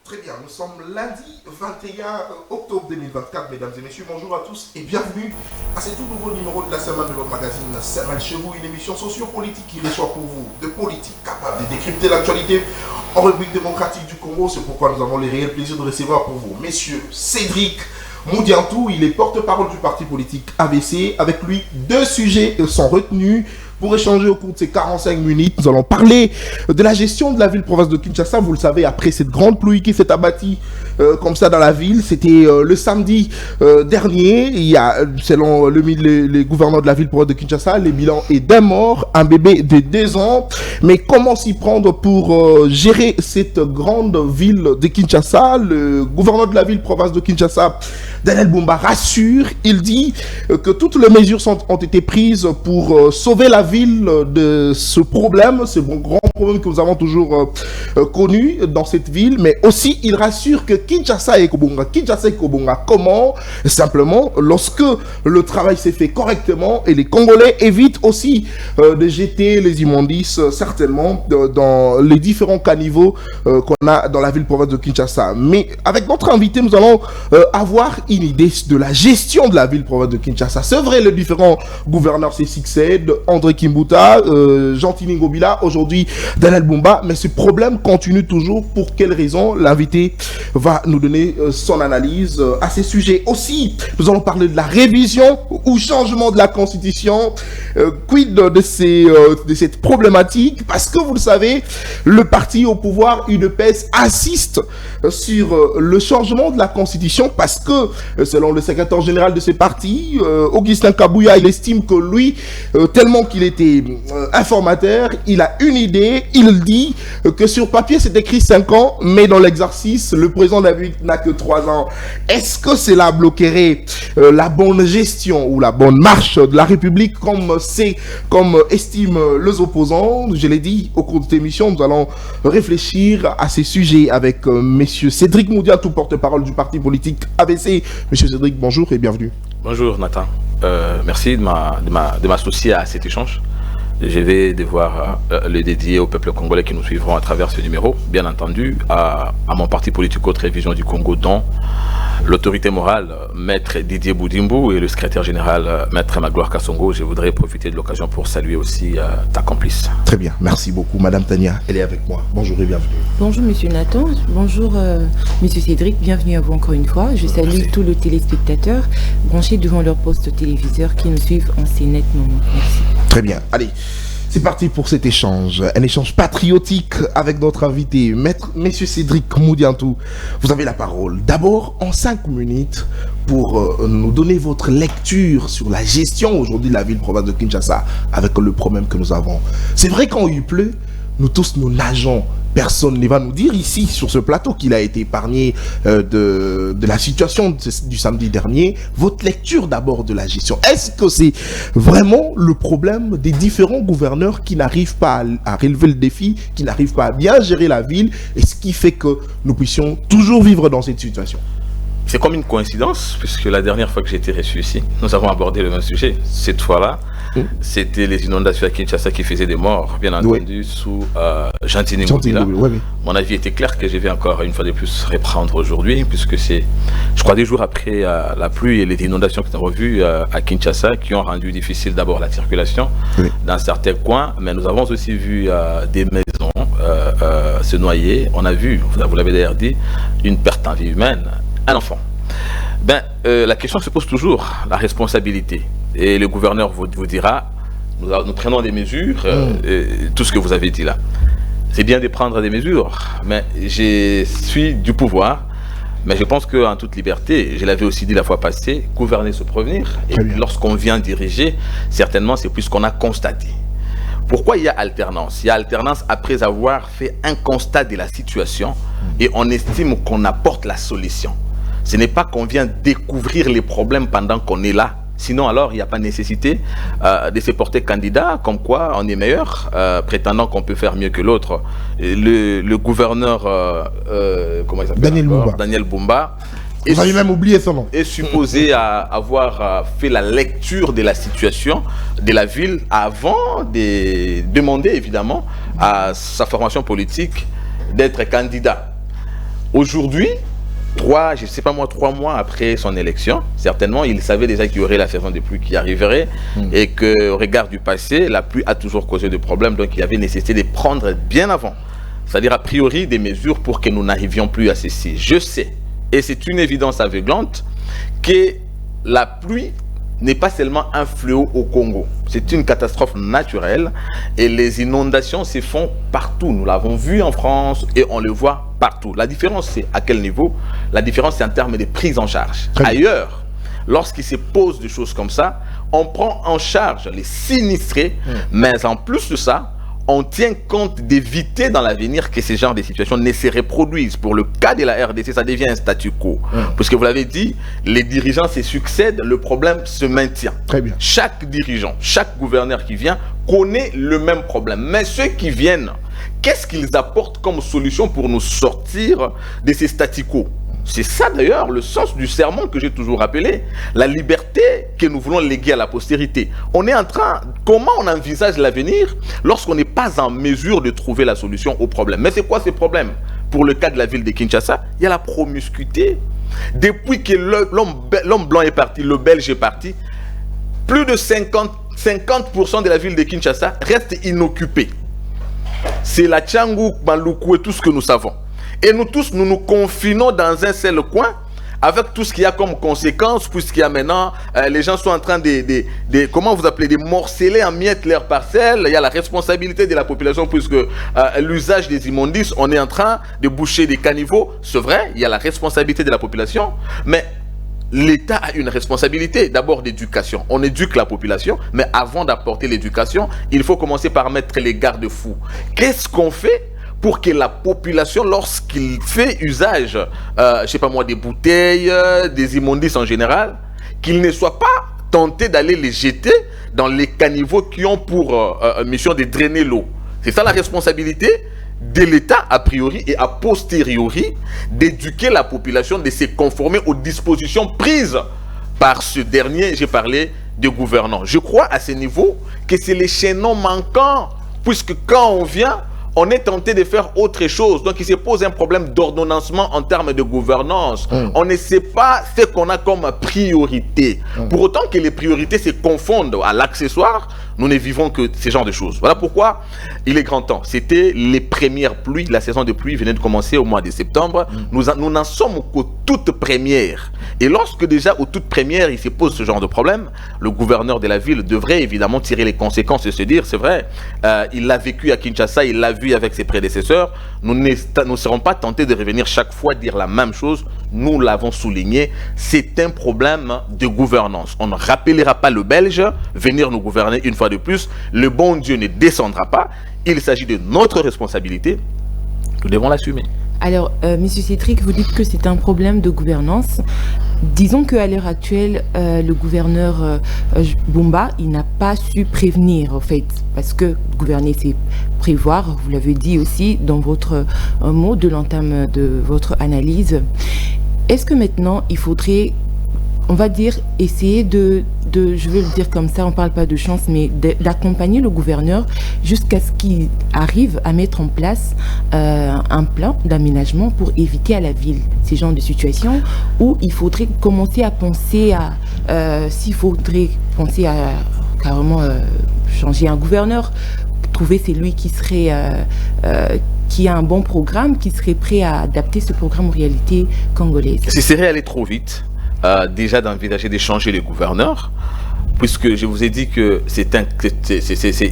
Très bien, nous sommes lundi 21 octobre 2024, mesdames et messieurs, bonjour à tous et bienvenue à ce tout nouveau numéro de la semaine de votre magazine Semaine chez vous, une émission sociopolitique qui reçoit pour vous de politiques capables de décrypter l'actualité en République démocratique du Congo. C'est pourquoi nous avons le réel plaisir de recevoir pour vous Monsieur Cédric Moudiantou. Il est porte-parole du parti politique AVC. Avec lui, deux sujets sont retenus. Pour échanger au cours de ces 45 minutes, nous allons parler de la gestion de la ville-province de Kinshasa. Vous le savez, après cette grande pluie qui s'est abattue comme ça dans la ville, c'était le samedi dernier. Il y a, selon les gouverneurs de la ville-province de Kinshasa, le bilan est d'un mort, un bébé de 2 ans. Mais comment s'y prendre pour gérer cette grande ville de Kinshasa? Le gouverneur de la ville-province de Kinshasa, Daniel Bumba, rassure. Il dit que toutes les mesures ont été prises pour sauver la ville de ce problème, ce grand problème que nous avons toujours connu dans cette ville, mais aussi il rassure que Kinshasa et Kobonga, comment? Simplement lorsque le travail s'est fait correctement et les Congolais évitent aussi de jeter les immondices certainement dans les différents caniveaux qu'on a dans la ville-province de Kinshasa. Mais avec notre invité, nous allons avoir une idée de la gestion de la ville-province de Kinshasa. C'est vrai, les différents gouverneurs se succèdent, André Kimbuta, Jean-Tini Ngobila, aujourd'hui Daniel Bumba, mais ce problème continue toujours. Pour quelles raisons? L'invité va nous donner son analyse à ces sujets. Aussi, nous allons parler de la révision ou changement de la Constitution. Quid de cette problématique? Parce que vous le savez, le parti au pouvoir, UDPS, insiste sur le changement de la Constitution parce que, selon le secrétaire général de ce parti, Augustin Kabouya, il estime que lui, tellement qu'il était informateur, il a une idée, il dit que sur papier c'est écrit 5 ans, mais dans l'exercice, le président de la République n'a que 3 ans. Est-ce que cela bloquerait la bonne gestion ou la bonne marche de la République comme estiment les opposants? Je l'ai dit au cours de cette émission, nous allons réfléchir à ces sujets avec monsieur Cédric Moudiantou, porte-parole du parti politique AVC. Monsieur Cédric, bonjour et bienvenue. Bonjour Nathan, merci de m'associer à cet échange. Je vais devoir le dédier au peuple congolais qui nous suivront à travers ce numéro, bien entendu à mon parti politique Autre Vision du Congo, dont l'autorité morale, Maître Didier Boudimbo, et le secrétaire général, Maître Magloire Kassongo. Je voudrais profiter de l'occasion pour saluer aussi ta complice. Très bien, merci beaucoup. Madame Tania, elle est avec moi. Bonjour et bienvenue. Bonjour Monsieur Nathan, bonjour Monsieur Cédric, bienvenue à vous encore une fois. Je salue tous les téléspectateurs branchés devant leur poste téléviseur qui nous suivent en ces nets moments. Merci. Très bien, allez. C'est parti pour cet échange, un échange patriotique avec notre invité, Monsieur Cédric Moudiantou. Vous avez la parole. D'abord, en 5 minutes, pour nous donner votre lecture sur la gestion aujourd'hui de la ville-province de Kinshasa avec le problème que nous avons. C'est vrai quand il pleut, nous tous nous nageons. Personne ne va nous dire ici, sur ce plateau, qu'il a été épargné de la situation du samedi dernier. Votre lecture d'abord de la gestion. Est-ce que c'est vraiment le problème des différents gouverneurs qui n'arrivent pas à relever le défi, qui n'arrivent pas à bien gérer la ville, et ce qui fait que nous puissions toujours vivre dans cette situation? C'est comme une coïncidence, puisque la dernière fois que j'ai été reçu ici, nous avons abordé le même sujet. Cette fois-là, c'était les inondations à Kinshasa qui faisaient des morts, bien entendu, sous Jean-Tini Ngobila. Mon avis était clair que je vais encore une fois de plus reprendre aujourd'hui, puisque c'est, je crois, des jours après la pluie et les inondations que nous avons vues à Kinshasa, qui ont rendu difficile d'abord la circulation dans certains coins, mais nous avons aussi vu des maisons se noyer. On a vu, vous l'avez d'ailleurs dit, une perte en vie humaine. Un enfant. La question se pose toujours, la responsabilité. Et le gouverneur vous dira, nous prenons des mesures, tout ce que vous avez dit là. C'est bien de prendre des mesures, mais je suis du pouvoir. Mais je pense qu'en toute liberté, je l'avais aussi dit la fois passée, gouverner, se prévenir. Et lorsqu'on vient diriger, certainement c'est plus qu'on a constaté. Pourquoi il y a alternance? Il y a alternance après avoir fait un constat de la situation et on estime qu'on apporte la solution. Ce n'est pas qu'on vient découvrir les problèmes pendant qu'on est là. Sinon, alors, il n'y a pas nécessité de se porter candidat, comme quoi on est meilleur, prétendant qu'on peut faire mieux que l'autre. Le gouverneur, comment il s'appelle, Daniel Bumba, vous avez même oublié son nom. Est supposé avoir fait la lecture de la situation de la ville avant de demander, évidemment, à sa formation politique d'être candidat. Aujourd'hui, 3 mois après son élection, certainement, il savait déjà qu'il y aurait la saison des pluies qui arriverait et qu'au regard du passé, la pluie a toujours causé des problèmes, donc il y avait nécessité de prendre bien avant, c'est-à-dire a priori des mesures pour que nous n'arrivions plus à ceci. Je sais, et c'est une évidence aveuglante, que la pluie n'est pas seulement un fléau au Congo, c'est une catastrophe naturelle et les inondations se font partout. Nous l'avons vu en France et on le voit partout. La différence, c'est à quel niveau? La différence, c'est en termes de prise en charge. Ailleurs, lorsqu'il se pose des choses comme ça, on prend en charge les sinistrés, mais en plus de ça, on tient compte d'éviter dans l'avenir que ce genre de situations ne se reproduisent. Pour le cas de la RDC, ça devient un statu quo. Parce que vous l'avez dit, les dirigeants se succèdent, le problème se maintient. Très bien. Chaque dirigeant, chaque gouverneur qui vient connaît le même problème. Mais ceux qui viennent, qu'est-ce qu'ils apportent comme solution pour nous sortir de ces statu quo? C'est ça d'ailleurs le sens du sermon que j'ai toujours rappelé, la liberté que nous voulons léguer à la postérité. On est en train, comment on envisage l'avenir lorsqu'on n'est pas en mesure de trouver la solution au problème? Mais c'est quoi ces problèmes? Pour le cas de la ville de Kinshasa, il y a la promiscuité. Depuis que l'homme blanc est parti, le belge est parti, plus de 50% de la ville de Kinshasa reste inoccupée. C'est la Tchangou, Maluku et tout ce que nous savons. Et nous tous, nous nous confinons dans un seul coin avec tout ce qu'il y a comme conséquence, puisqu'il y a maintenant, les gens sont en train comment vous appelez, de morceler en miettes leurs parcelles. Il y a la responsabilité de la population, puisque l'usage des immondices, on est en train de boucher des caniveaux. C'est vrai, il y a la responsabilité de la population, mais l'État a une responsabilité, d'abord d'éducation. On éduque la population, mais avant d'apporter l'éducation, il faut commencer par mettre les garde-fous. Qu'est-ce qu'on fait pour que la population, lorsqu'il fait usage, je sais pas moi, des bouteilles, des immondices en général, qu'il ne soit pas tenté d'aller les jeter dans les caniveaux qui ont pour mission de drainer l'eau. C'est ça la responsabilité de l'État a priori et a posteriori d'éduquer la population, de se conformer aux dispositions prises par ce dernier. J'ai parlé de gouvernants. Je crois à ce niveau que c'est les chaînons manquants, puisque quand on vient, on est tenté de faire autre chose. Donc, il se pose un problème d'ordonnancement en termes de gouvernance. On ne sait pas ce qu'on a comme priorité. Pour autant que les priorités se confondent à l'accessoire, nous ne vivons que ce genre de choses. Voilà pourquoi il est grand temps. C'était les premières pluies. La saison de pluie venait de commencer au mois de septembre. Nous n'en sommes qu'aux toutes premières. Et lorsque déjà aux toutes premières, il se pose ce genre de problème, le gouverneur de la ville devrait évidemment tirer les conséquences et se dire, c'est vrai, il l'a vécu à Kinshasa, il l'a vu avec ses prédécesseurs. Nous ne serons pas tentés de revenir chaque fois dire la même chose. Nous l'avons souligné, c'est un problème de gouvernance. On ne rappellera pas le Belge venir nous gouverner une fois de plus. Le bon Dieu ne descendra pas. Il s'agit de notre responsabilité. Nous devons l'assumer. Alors, Monsieur Cédric, vous dites que c'est un problème de gouvernance. Disons qu'à l'heure actuelle, le gouverneur Bumba, il n'a pas su prévenir, en fait, parce que gouverner, c'est prévoir, vous l'avez dit aussi dans votre mot de l'entame de votre analyse. Est-ce que maintenant, il faudrait, on va dire, essayer de je veux le dire comme ça, on ne parle pas de chance, mais d'accompagner le gouverneur jusqu'à ce qu'il arrive à mettre en place un plan d'aménagement pour éviter à la ville ces genres de situations où il faudrait commencer à penser à, s'il faudrait penser à carrément changer un gouverneur, trouver celui qui serait qui a un bon programme, qui serait prêt à adapter ce programme aux réalités congolaises. Ce serait aller trop vite. Déjà d'envisager de changer les gouverneurs, puisque je vous ai dit que c'est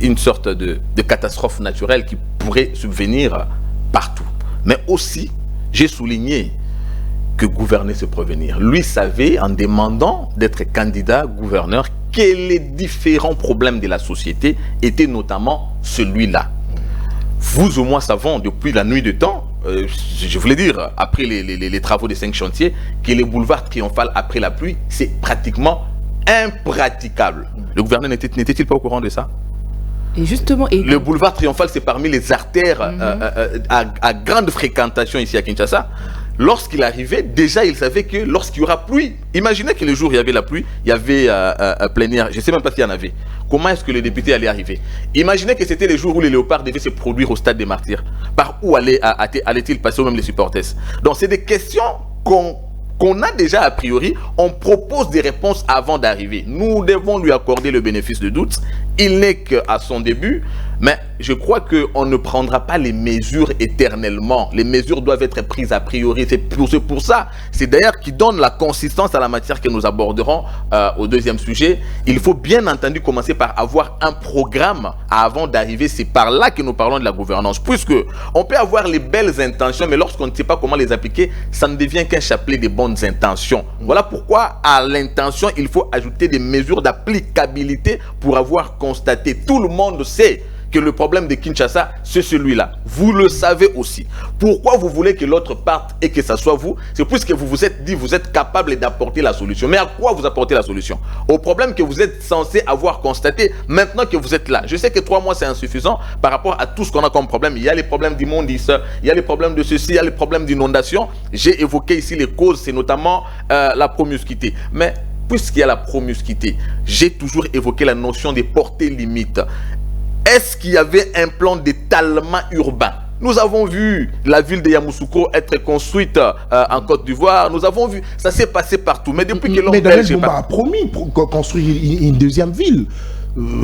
une sorte de catastrophe naturelle qui pourrait subvenir partout. Mais aussi, j'ai souligné que gouverner, c'est prévenir. Lui savait, en demandant d'être candidat gouverneur, que les différents problèmes de la société étaient notamment celui-là. Vous ou moi savons depuis la nuit de temps, je voulais dire, après les travaux des 5 chantiers, que les boulevards triomphales après la pluie, c'est pratiquement impraticable. Le gouverneur n'était-il pas au courant de ça? Et justement, le boulevard triomphal, c'est parmi les artères à grande fréquentation ici à Kinshasa. lorsqu'il arrivait, déjà il savait que lorsqu'il y aura pluie, imaginez que le jour où il y avait la pluie, il y avait plénière, je ne sais même pas s'il y en avait. Comment est-ce que les députés allaient arriver? Imaginez que c'était les jours où les léopards devaient se produire au stade des Martyrs. Par où allait-il passer, ou même les supporters? Donc c'est des questions qu'on a déjà a priori. On propose des réponses avant d'arriver. Nous devons lui accorder le bénéfice de doute. Il n'est qu'à son début, mais je crois qu'on ne prendra pas les mesures éternellement. Les mesures doivent être prises a priori. C'est pour ça. C'est d'ailleurs qui donne la consistance à la matière que nous aborderons au deuxième sujet. Il faut bien entendu commencer par avoir un programme avant d'arriver. C'est par là que nous parlons de la gouvernance. Puisque on peut avoir les belles intentions, mais lorsqu'on ne sait pas comment les appliquer, ça ne devient qu'un chapelet des bonnes intentions. Voilà pourquoi à l'intention, il faut ajouter des mesures d'applicabilité pour avoir constaté. Tout le monde sait que le problème de Kinshasa, c'est celui-là. Vous le savez aussi. Pourquoi vous voulez que l'autre parte et que ça soit vous? C'est puisque vous vous êtes dit, vous êtes capable d'apporter la solution. Mais à quoi vous apportez la solution? Au problème que vous êtes censé avoir constaté maintenant que vous êtes là. Je sais que 3 mois, c'est insuffisant par rapport à tout ce qu'on a comme problème. Il y a les problèmes d'immondice, il y a les problèmes de ceci, il y a les problèmes d'inondation. J'ai évoqué ici les causes, c'est notamment la promiscuité. Mais puisqu'il y a la promiscuité, j'ai toujours évoqué la notion des portées limites. Est-ce qu'il y avait un plan d'étalement urbain? Nous avons vu la ville de Yamoussoukro être construite en Côte d'Ivoire. Nous avons vu, ça s'est passé partout. Mais depuis que l'on a promis construire une deuxième ville.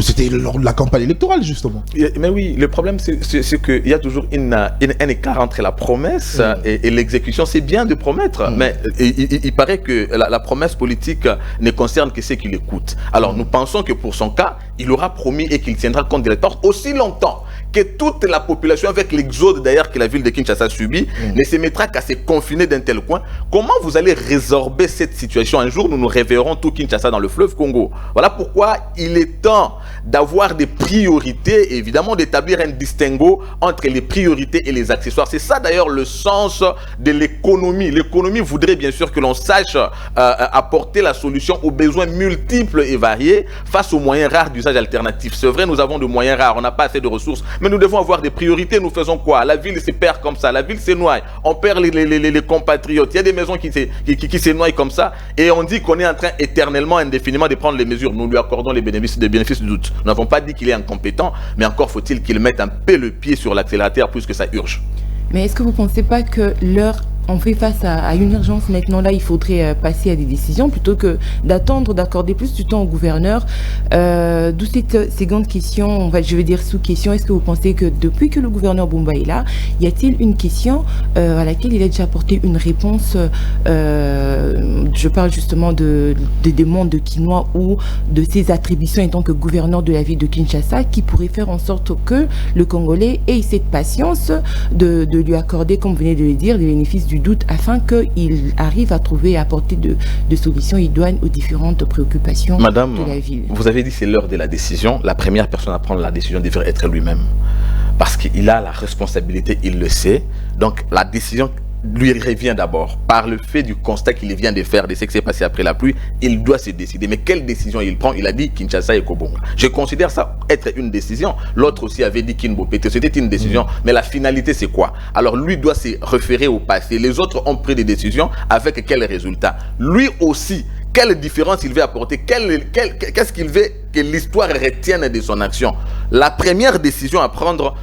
C'était lors de la campagne électorale, justement. Mais oui, le problème, c'est qu'il y a toujours un écart entre la promesse et l'exécution. C'est bien de promettre, mais il paraît que la promesse politique ne concerne que ceux qui l'écoutent. Alors, nous pensons que pour son cas, il aura promis et qu'il tiendra compte de l'électorat aussi longtemps que toute la population, avec l'exode d'ailleurs que la ville de Kinshasa a subi, ne se mettra qu'à se confiner d'un tel coin. Comment vous allez résorber cette situation? Un jour, nous nous réveillerons tout Kinshasa dans le fleuve Congo. Voilà pourquoi il est temps d'avoir des priorités, évidemment d'établir un distinguo entre les priorités et les accessoires. C'est ça d'ailleurs le sens de l'économie. L'économie voudrait bien sûr que l'on sache apporter la solution aux besoins multiples et variés face aux moyens rares d'usage alternatif. C'est vrai, nous avons de moyens rares, on n'a pas assez de ressources, mais nous devons avoir des priorités. Nous faisons quoi? La ville se perd comme ça, la ville se noie, on perd les compatriotes. Il y a des maisons qui se noient comme ça, et on dit qu'on est en train éternellement, indéfiniment de prendre les mesures. Nous lui accordons les bénéfices du doute. Nous n'avons pas dit qu'il est incompétent, mais encore faut-il qu'il mette un peu le pied sur l'accélérateur puisque ça urge. Mais est-ce que vous ne pensez pas que on fait face à une urgence maintenant? Là, il faudrait passer à des décisions plutôt que d'attendre, d'accorder plus du temps au gouverneur. D'où cette seconde question, je vais dire sous-question. Est-ce que vous pensez que depuis que le gouverneur Bumba est là, y a-t-il une question à laquelle il a déjà apporté une réponse? Je parle justement des demandes de Kinois ou de ses attributions en tant que gouverneur de la ville de Kinshasa, qui pourrait faire en sorte que le Congolais ait cette patience de lui accorder, comme vous venez de le dire, les bénéfices du doute, afin qu'il arrive à trouver et apporter de solutions idoines aux différentes préoccupations de la ville. Vous avez dit c'est l'heure de la décision. La première personne à prendre la décision devrait être lui-même. Parce qu'il a la responsabilité, il le sait. Donc la décision lui revient d'abord. Par le fait du constat qu'il vient de faire de ce qui s'est passé après la pluie, il doit se décider. Mais quelle décision il prend? Il a dit Kinshasa et Kobonga. Je considère ça être une décision. L'autre aussi avait dit Kinbopete. C'était une décision. Mais la finalité, c'est quoi? Alors lui doit se référer au passé. Les autres ont pris des décisions avec quels résultats? Lui aussi, quelle différence il veut apporter? Qu'est-ce qu'il veut que l'histoire retienne de son action? La première décision à prendre,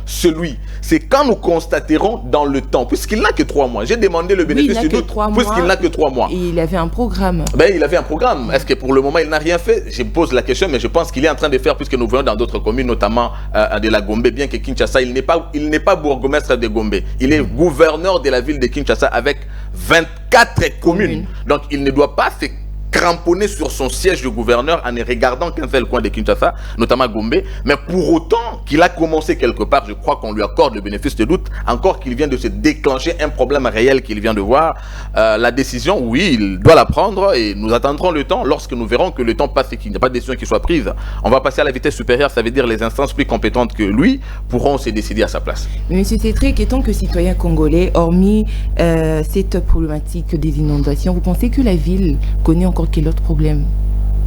c'est quand nous constaterons dans le temps, puisqu'il n'a que 3 mois. J'ai demandé le bénéfice du doute, puisqu'il n'a que 3 mois. Et il avait un programme. Il avait un programme. Est-ce que pour le moment, il n'a rien fait? Je pose la question, mais je pense qu'il est en train de faire, puisque nous voyons dans d'autres communes, notamment de la Gombe, bien que Kinshasa, il n'est pas bourgmestre de Gombe. Il est gouverneur de la ville de Kinshasa avec 24 communes. Donc, il ne doit pas se cramponné sur son siège de gouverneur en ne regardant qu'un seul coin de Kinshasa, notamment Gombe. Mais pour autant qu'il a commencé quelque part, je crois qu'on lui accorde le bénéfice de doute, encore qu'il vient de se déclencher un problème réel qu'il vient de voir. La décision, oui, il doit la prendre et nous attendrons le temps. Lorsque nous verrons que le temps passe et qu'il n'y a pas de décision qui soit prise, on va passer à la vitesse supérieure, ça veut dire les instances plus compétentes que lui pourront se décider à sa place. Mais M. Cétric, étant que citoyen congolais, hormis cette problématique des inondations, vous pensez que la ville connaît encore quel autre problème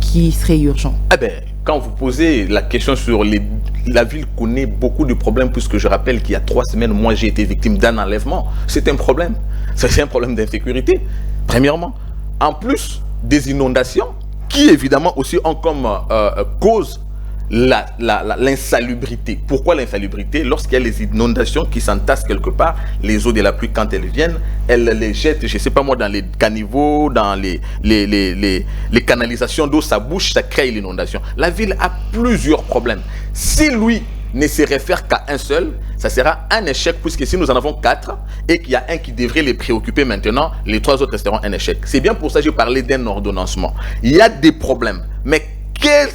qui serait urgent? Quand vous posez la question sur la ville connaît beaucoup de problèmes, puisque je rappelle qu'il y a 3 semaines, moi j'ai été victime d'un enlèvement. C'est un problème. C'est un problème d'insécurité, premièrement. En plus des inondations, qui évidemment aussi ont comme cause l'insalubrité. Pourquoi l'insalubrité? Lorsqu'il y a les inondations qui s'entassent quelque part, les eaux de la pluie, quand elles viennent, elles les jettent, je ne sais pas moi, dans les caniveaux, dans les canalisations d'eau, ça bouge, ça crée l'inondation. La ville a plusieurs problèmes. Si lui ne se réfère qu'à un seul, ça sera un échec, puisque si nous en avons 4 et qu'il y a un qui devrait les préoccuper maintenant, les 3 autres resteront un échec. C'est bien pour ça que j'ai parlé d'un ordonnancement. Il y a des problèmes, mais quels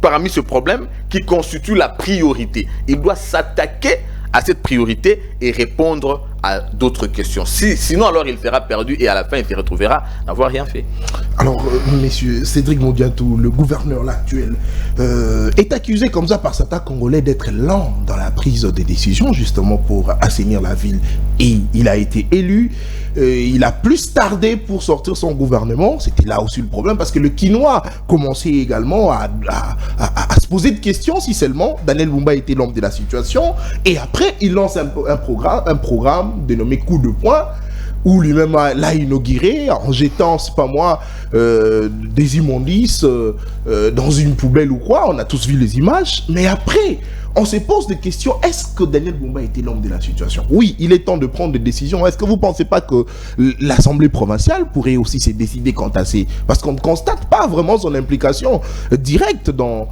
parmi ce problème qui constitue la priorité? Il doit s'attaquer à cette priorité et répondre à d'autres questions. Sinon, alors il sera perdu et à la fin, il se retrouvera n'avoir rien fait. Alors, messieurs, Cédric Mondiatou, le gouverneur actuel, est accusé comme ça par certains Congolais d'être lent dans la prise des décisions, justement pour assainir la ville. Et il a été élu. Il a plus tardé pour sortir son gouvernement. C'était là aussi le problème, parce que le Quinois commençait également à se poser de questions si seulement Daniel Bumba était l'homme de la situation. Et après, il lance un programme dénommé Coup de poing, où lui-même l'a inauguré en jetant, c'est pas moi, des immondices dans une poubelle ou quoi. On a tous vu les images. Mais après, on se pose des questions. Est-ce que Daniel Bumba était l'homme de la situation? Oui, il est temps de prendre des décisions. Est-ce que vous ne pensez pas que l'Assemblée provinciale pourrait aussi se décider quant à ces... Parce qu'on ne constate pas vraiment son implication directe en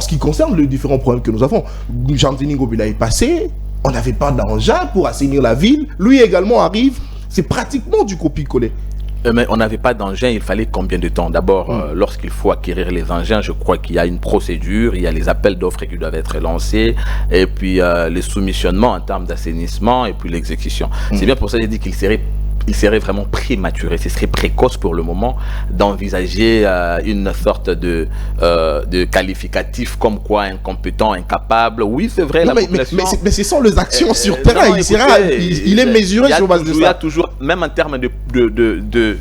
ce qui concerne les différents problèmes que nous avons. Jean-Denis Ngobila est passé, on n'avait pas d'engin pour assainir la ville. Lui également arrive, c'est pratiquement du copier-coller. Mais on n'avait pas d'engin, il fallait combien de temps? D'abord, lorsqu'il faut acquérir les engins, je crois qu'il y a une procédure, il y a les appels d'offres qui doivent être lancés, et puis les soumissionnements en termes d'assainissement, et puis l'exécution. C'est bien pour ça que j'ai dit qu'il serait vraiment prématuré, ce serait précoce pour le moment d'envisager une sorte de qualificatif comme quoi incompétent, incapable. Oui, c'est vrai. Non, mais ce sont les actions sur terrain. Il est mesuré sur base de ça. Il y a toujours, même en termes de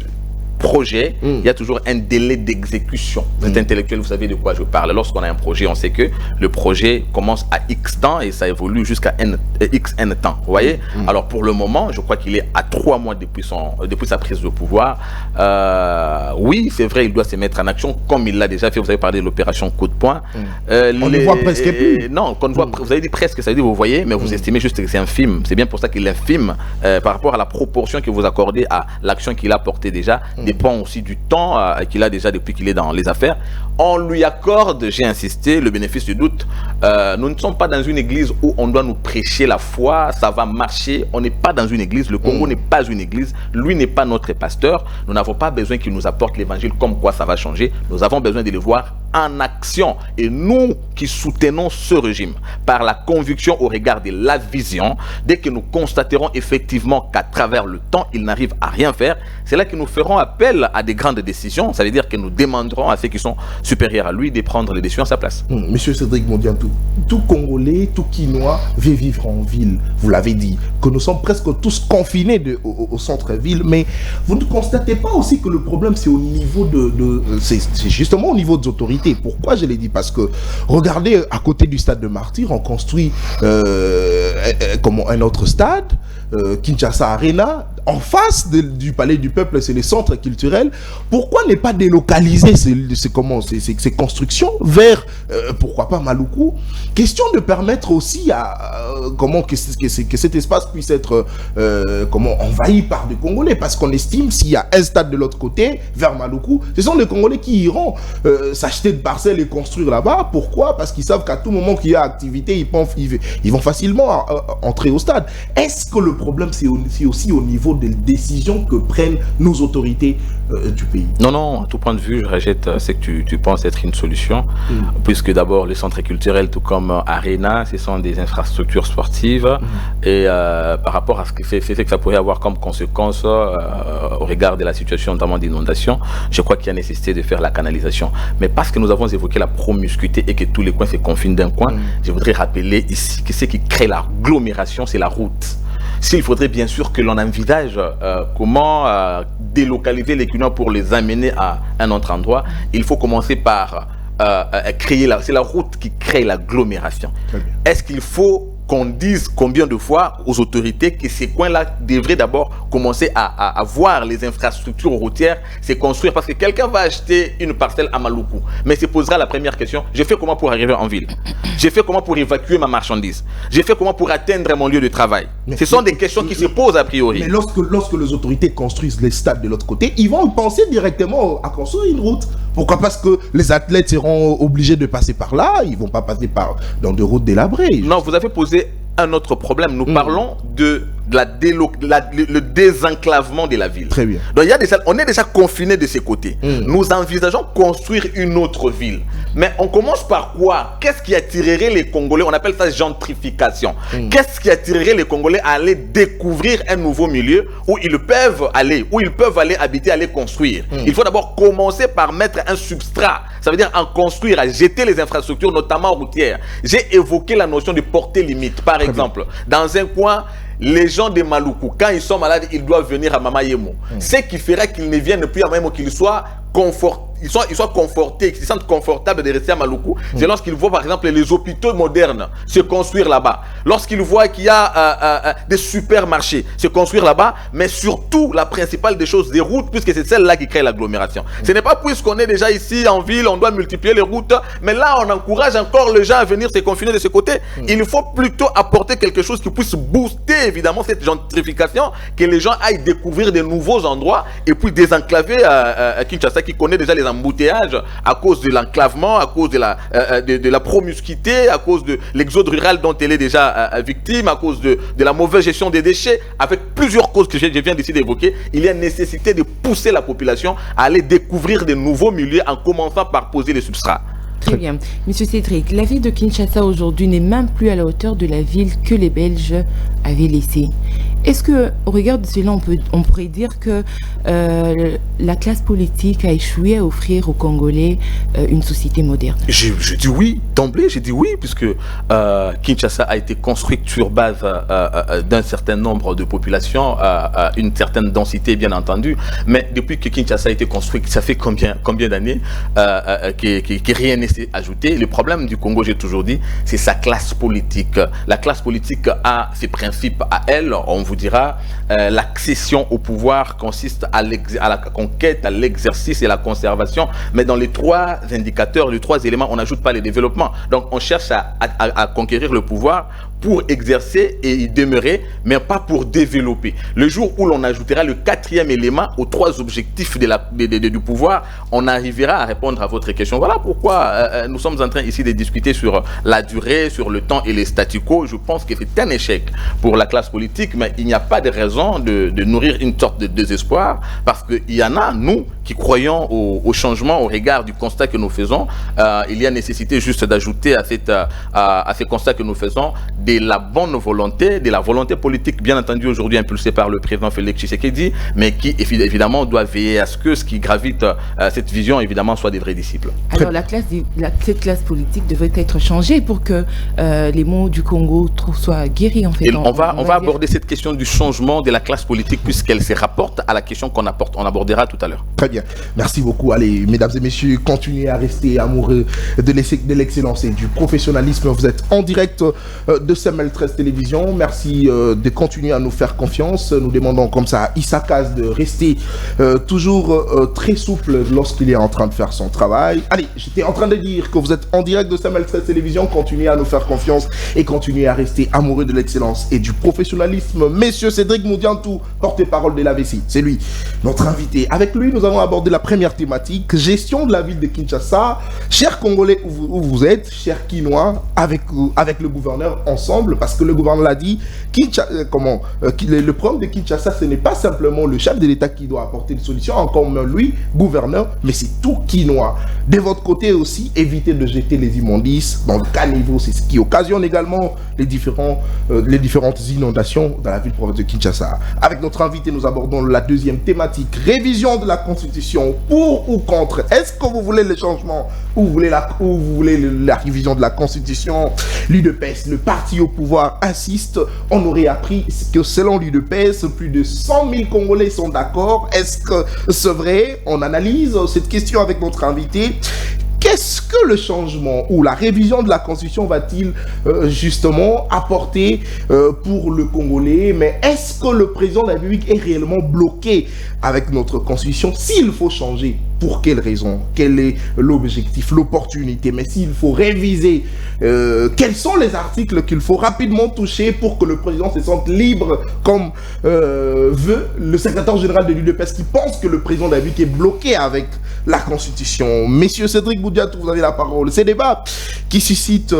projet, il y a toujours un délai d'exécution. Vous êtes intellectuel, vous savez de quoi je parle. Lorsqu'on a un projet, on sait que le projet commence à X temps et ça évolue jusqu'à XN temps. Vous voyez? Alors pour le moment, je crois qu'il est à 3 mois depuis sa prise de pouvoir. Oui, c'est vrai, il doit se mettre en action comme il l'a déjà fait. Vous avez parlé de l'opération Coup de poing. On ne voit presque plus. Non, vous avez dit presque, ça veut dire vous voyez, mais vous estimez juste que c'est infime. C'est bien pour ça qu'il est infime par rapport à la proportion que vous accordez à l'action qu'il a portée déjà. Dépend aussi du temps qu'il a déjà depuis qu'il est dans les affaires. On lui accorde, j'ai insisté, le bénéfice du doute. Nous ne sommes pas dans une église où on doit nous prêcher la foi, ça va marcher. On n'est pas dans une église, le Congo n'est pas une église, lui n'est pas notre pasteur. Nous n'avons pas besoin qu'il nous apporte l'évangile comme quoi ça va changer. Nous avons besoin de le voir en action. Et nous qui soutenons ce régime par la conviction au regard de la vision, dès que nous constaterons effectivement qu'à travers le temps, il n'arrive à rien faire, c'est là que nous ferons appel à des grandes décisions. Ça veut dire que nous demanderons à ceux qui sont supérieurs à lui de prendre les décisions à sa place. Monsieur Cédric Mondiatou, tout Congolais, tout Quinois veut vivre en ville. Vous l'avez dit, que nous sommes presque tous confinés au centre-ville, mais vous ne constatez pas aussi que le problème c'est au niveau c'est justement au niveau des autorités. Pourquoi je l'ai dit? Parce que regardez, à côté du stade de Martyrs, on construit un autre stade, Kinshasa Arena, en face du palais du peuple, c'est le centre culturel. Pourquoi ne pas délocaliser ces constructions vers, pourquoi pas Maluku? Question de permettre aussi que cet espace puisse être envahi par des Congolais, parce qu'on estime s'il y a un stade de l'autre côté, vers Maluku, ce sont les Congolais qui iront s'acheter de parcelles et construire là-bas. Pourquoi? Parce qu'ils savent qu'à tout moment qu'il y a activité, ils vont facilement entrer au stade. Est-ce que le problème c'est aussi au niveau des décisions que prennent nos autorités du pays? Non, à tout point de vue, je rejette ce que tu penses être une solution, puisque d'abord les centres culturels, tout comme Arena, ce sont des infrastructures sportives, et par rapport à ce que ça pourrait avoir comme conséquence au regard de la situation notamment d'inondation, je crois qu'il y a nécessité de faire la canalisation. Mais parce que nous avons évoqué la promiscuité et que tous les coins se confinent d'un coin, je voudrais rappeler ici que ce qui crée l'agglomération, c'est la route. S'il faudrait bien sûr que l'on envisage comment délocaliser les Quinois pour les amener à un autre endroit, il faut commencer par créer c'est la route qui crée l'agglomération. Est-ce qu'il faut qu'on dise combien de fois aux autorités que ces coins-là devraient d'abord commencer à voir les infrastructures routières se construire. Parce que quelqu'un va acheter une parcelle à Maluku, mais se posera la première question, j'ai fait comment pour arriver en ville? J'ai fait comment pour évacuer ma marchandise? J'ai fait comment pour atteindre mon lieu de travail? Ce sont des questions qui se posent a priori. Mais lorsque les autorités construisent les stades de l'autre côté, ils vont penser directement à construire une route. Pourquoi? Parce que les athlètes seront obligés de passer par là, ils ne vont pas passer dans des routes délabrées. Non, vous avez posé un autre problème. Nous parlons de le désenclavement de la ville. Très bien. Donc on est déjà confiné de ces côtés. Nous envisageons construire une autre ville. Mais on commence par quoi? Qu'est-ce qui attirerait les Congolais? On appelle ça gentrification. Qu'est-ce qui attirerait les Congolais à aller découvrir un nouveau milieu où ils peuvent aller habiter, aller construire? Il faut d'abord commencer par mettre un substrat. Ça veut dire en construire, à jeter les infrastructures, notamment routières. J'ai évoqué la notion de portée limite. Par exemple, dans un coin, les gens de Maluku, quand ils sont malades, ils doivent venir à Mama Yemo. Ce qui ferait qu'ils ne viennent plus à Mama Yemo, qu'ils soient confortés, qu'ils se sentent confortables de rester à Maluku, c'est lorsqu'ils voient par exemple les hôpitaux modernes se construire là-bas, lorsqu'ils voient qu'il y a des supermarchés se construire là-bas, mais surtout la principale des choses, des routes, puisque c'est celle-là qui crée l'agglomération. Ce n'est pas puisqu'on est déjà ici en ville, on doit multiplier les routes, mais là on encourage encore les gens à venir se confiner de ce côté. Il faut plutôt apporter quelque chose qui puisse booster évidemment cette gentrification, que les gens aillent découvrir de nouveaux endroits et puis désenclaver Kinshasa qui connaît déjà les embouteillages à cause de l'enclavement, à cause de la promiscuité, à cause de l'exode rural dont elle est déjà victime, à cause de la mauvaise gestion des déchets, avec plusieurs causes que je viens d'ici d'évoquer. Il y a nécessité de pousser la population à aller découvrir de nouveaux milieux en commençant par poser les substrats. Très bien. Monsieur Cédric, la ville de Kinshasa aujourd'hui n'est même plus à la hauteur de la ville que les Belges avaient laissée. Est-ce que, au regard de cela, on pourrait dire que la classe politique a échoué à offrir aux Congolais une société moderne? Je dis oui, d'emblée, je dis oui, puisque Kinshasa a été construite sur base d'un certain nombre de populations, une certaine densité, bien entendu. Mais depuis que Kinshasa a été construite, ça fait combien d'années que rien n'est ajouté? Le problème du Congo, j'ai toujours dit, c'est sa classe politique. La classe politique a ses principes à elle, on vous dira, l'accession au pouvoir consiste à la conquête, à l'exercice et la conservation, mais dans les trois indicateurs, les trois éléments, on n'ajoute pas le développement. Donc on cherche à conquérir le pouvoir pour exercer et y demeurer, mais pas pour développer. Le jour où l'on ajoutera le quatrième élément aux trois objectifs du pouvoir, on arrivera à répondre à votre question. Voilà pourquoi nous sommes en train ici de discuter sur la durée, sur le temps et les statu quo. Je pense que c'est un échec pour la classe politique, mais il n'y a pas de raison de nourrir une sorte de désespoir, parce qu'il y en a, nous, qui croyons au changement au regard du constat que nous faisons. Il y a nécessité juste d'ajouter à ces constats que nous faisons de la bonne volonté, de la volonté politique, bien entendu aujourd'hui impulsée par le président Félix Tshisekedi, mais qui évidemment doit veiller à ce que ce qui gravite cette vision évidemment soit des vrais disciples. Alors cette classe politique devrait être changée pour que les maux du Congo soient guéris en fait. Et on va aborder cette question du changement de la classe politique puisqu'elle se rapporte à la question qu'on abordera tout à l'heure. Très bien, merci beaucoup. Allez, mesdames et messieurs, continuez à rester amoureux de l'excellence et du professionnalisme. Vous êtes en direct de CML 13 Télévision. Merci de continuer à nous faire confiance. Nous demandons comme ça à Issa Kaz de rester toujours très souple lorsqu'il est en train de faire son travail. Allez, j'étais en train de dire que vous êtes en direct de CML 13 Télévision. Continuez à nous faire confiance et continuez à rester amoureux de l'excellence et du professionnalisme. Monsieur Cédric Moudiantou, porte-parole de l'AVC, c'est lui, notre invité. Avec lui, nous allons aborder la première thématique, gestion de la ville de Kinshasa. Chers Congolais, où vous êtes, chers Kinois, avec le gouverneur ensemble, parce que le gouverneur l'a dit, le problème de Kinshasa, ce n'est pas simplement le chef de l'État qui doit apporter une solution, encore même lui, gouverneur, mais c'est tout Kinois. De votre côté aussi, évitez de jeter les immondices dans le caniveau, c'est ce qui occasionne également les différentes inondations dans la ville-province de Kinshasa. Avec notre invité, nous abordons la deuxième thématique, révision de la Constitution, pour ou contre. Est-ce que vous voulez les changements ou vous voulez la révision de la Constitution? L'UDPS, le parti au pouvoir, insiste. On aurait appris que selon l'UDPS, plus de 100 000 Congolais sont d'accord. Est-ce que c'est vrai? On analyse cette question avec notre invité. qu'est-ce que le changement ou la révision de la Constitution va-t-il justement apporter pour le Congolais? Mais est-ce que le président de la République est réellement bloqué avec notre Constitution? S'il faut changer, pour quelle raison? Quel est l'objectif, l'opportunité? Mais s'il faut réviser, quels sont les articles qu'il faut rapidement toucher pour que le président se sente libre, comme veut le secrétaire général de l'UDPS, qui pense que le président de la République est bloqué avec la Constitution? Monsieur Cédric Boudiatou, vous avez la parole. Ces débats qui suscitent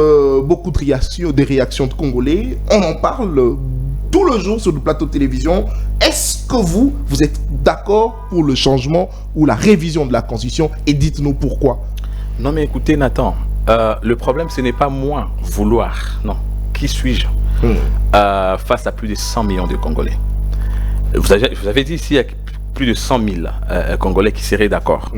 beaucoup de réactions de Congolais, on en parle tout le jour sur le plateau de télévision. Est-ce que vous êtes d'accord pour le changement ou la révision de la Constitution? Et dites-nous pourquoi. Non mais écoutez Nathan, le problème ce n'est pas moi vouloir, non. Qui suis-je face à plus de 100 millions de Congolais? Vous avez dit ici il y a plus de 100 000 Congolais qui seraient d'accord.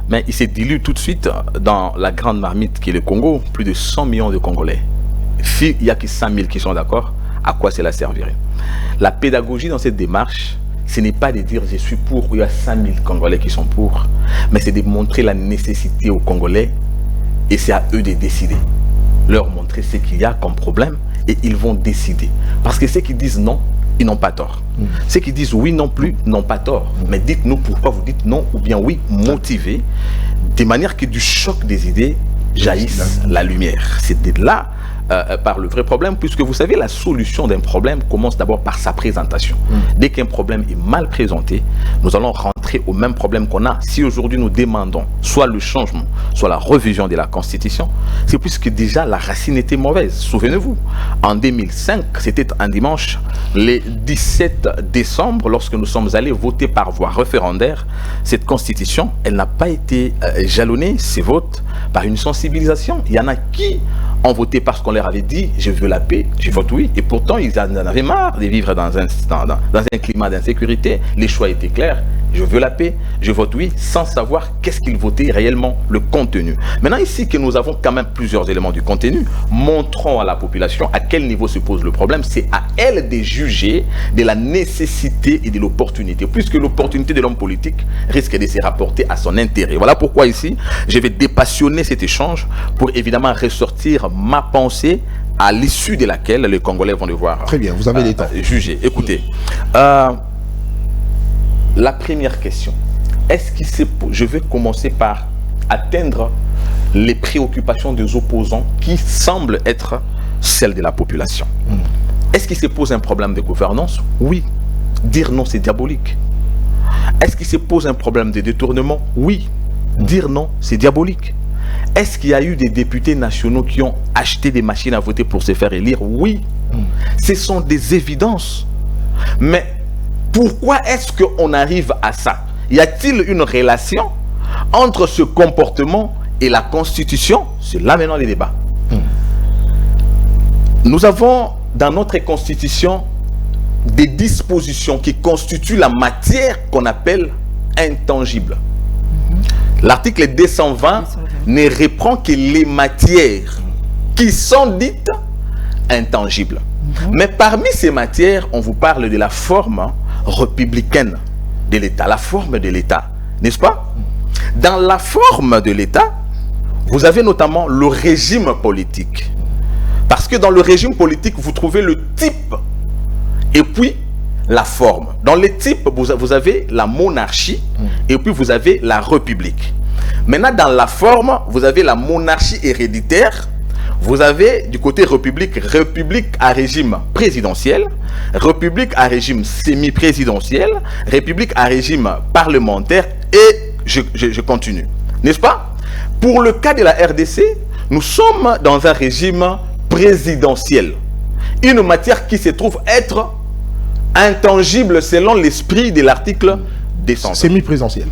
Mais il s'est dilué tout de suite dans la grande marmite qui est le Congo, plus de 100 millions de Congolais. S'il n'y a que 100 000 qui sont d'accord, à quoi cela servirait? La pédagogie dans cette démarche, ce n'est pas de dire je suis pour, il y a 100 000 Congolais qui sont pour, mais c'est de montrer la nécessité aux Congolais et c'est à eux de décider. Leur montrer ce qu'il y a comme problème et ils vont décider. Parce que ceux qui disent non, ils n'ont pas tort. Ceux qui disent oui non plus n'ont pas tort. Mais dites-nous pourquoi vous dites non ou bien oui, motivés, de manière que du choc des idées jaillisse la lumière. C'est de là par le vrai problème, puisque vous savez, la solution d'un problème commence d'abord par sa présentation. Dès qu'un problème est mal présenté, nous allons rentrer au même problème qu'on a. Si aujourd'hui nous demandons soit le changement, soit la révision de la Constitution, c'est puisque déjà la racine était mauvaise. Souvenez-vous, en 2005, c'était un dimanche, le 17 décembre, lorsque nous sommes allés voter par voie référendaire, cette Constitution, elle n'a pas été jalonnée, ces votes, par une sensibilisation. Il y en a qui ont voté parce qu'on leur avait dit je veux la paix, je vote oui, et pourtant ils en avaient marre de vivre dans un climat d'insécurité. Les choix étaient clairs, je veux la paix, je vote oui, sans savoir qu'est-ce qu'ils votaient réellement, le contenu. Maintenant ici que nous avons quand même plusieurs éléments du contenu, montrons à la population à quel niveau se pose le problème. C'est à elle de juger de la nécessité et de l'opportunité, puisque l'opportunité de l'homme politique risque de se rapporter à son intérêt. Voilà pourquoi ici je vais dépassionner cet échange pour évidemment ressortir ma pensée à l'issue de laquelle les Congolais vont devoir très bien, vous avez des temps. Juger. Écoutez, la première question, est-ce qu'il se pose, je vais commencer par atteindre les préoccupations des opposants qui semblent être celles de la population. Est-ce qu'il se pose un problème de gouvernance? Oui. Dire non, c'est diabolique. Est-ce qu'il se pose un problème de détournement? Oui. Dire non, c'est diabolique. Est-ce qu'il y a eu des députés nationaux qui ont acheté des machines à voter pour se faire élire? Oui. Ce sont des évidences. Mais pourquoi est-ce qu'on arrive à ça? Y a-t-il une relation entre ce comportement et la Constitution? C'est là maintenant les débats. Nous avons dans notre Constitution des dispositions qui constituent la matière qu'on appelle intangible. L'article 220 ne reprend que les matières qui sont dites intangibles. Mais parmi ces matières, on vous parle de la forme républicaine de l'État, la forme de l'État, n'est-ce pas? Dans la forme de l'État, vous avez notamment le régime politique. Parce que dans le régime politique, vous trouvez le type et puis la forme. Dans les types, vous avez la monarchie et puis vous avez la république. Maintenant, dans la forme, vous avez la monarchie héréditaire. Vous avez du côté république à régime présidentiel, république à régime semi-présidentiel, république à régime parlementaire et je continue. N'est-ce pas? Pour le cas de la RDC, nous sommes dans un régime présidentiel. Une matière qui se trouve être intangible selon l'esprit de l'article 200. Semi-présidentiel.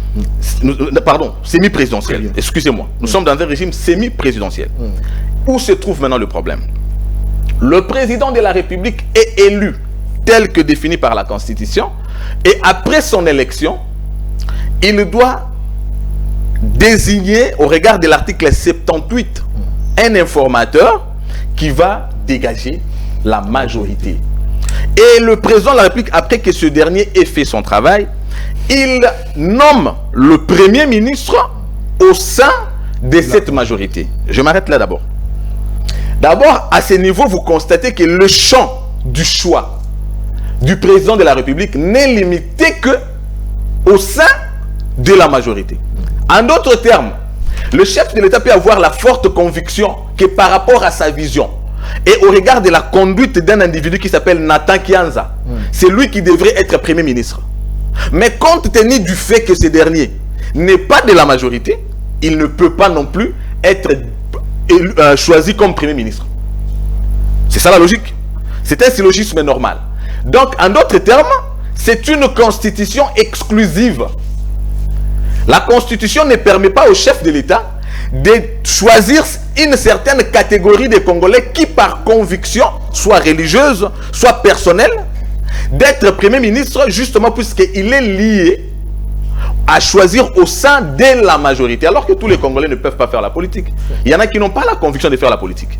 Pardon, semi-présidentiel. Excusez-moi. Nous sommes dans un régime semi-présidentiel. Où se trouve maintenant le problème? Le président de la République est élu tel que défini par la Constitution et après son élection, il doit désigner au regard de l'article 78 un informateur qui va dégager la majorité. Et le président de la République, après que ce dernier ait fait son travail, il nomme le premier ministre au sein de cette majorité. Je m'arrête là d'abord. D'abord, à ce niveau, vous constatez que le champ du choix du président de la République n'est limité que au sein de la majorité. En d'autres termes, le chef de l'État peut avoir la forte conviction que par rapport à sa vision et au regard de la conduite d'un individu qui s'appelle Nathan Kianza, c'est lui qui devrait être Premier ministre. Mais compte tenu du fait que ce dernier n'est pas de la majorité, il ne peut pas non plus être choisi comme Premier ministre. C'est ça la logique. C'est un syllogisme normal. Donc, en d'autres termes, c'est une constitution exclusive. La constitution ne permet pas au chef de l'État de choisir une certaine catégorie de Congolais qui, par conviction, soit religieuse, soit personnelle, d'être Premier ministre, justement puisqu'il est lié à choisir au sein de la majorité, alors que tous les Congolais ne peuvent pas faire la politique. Il y en a qui n'ont pas la conviction de faire la politique,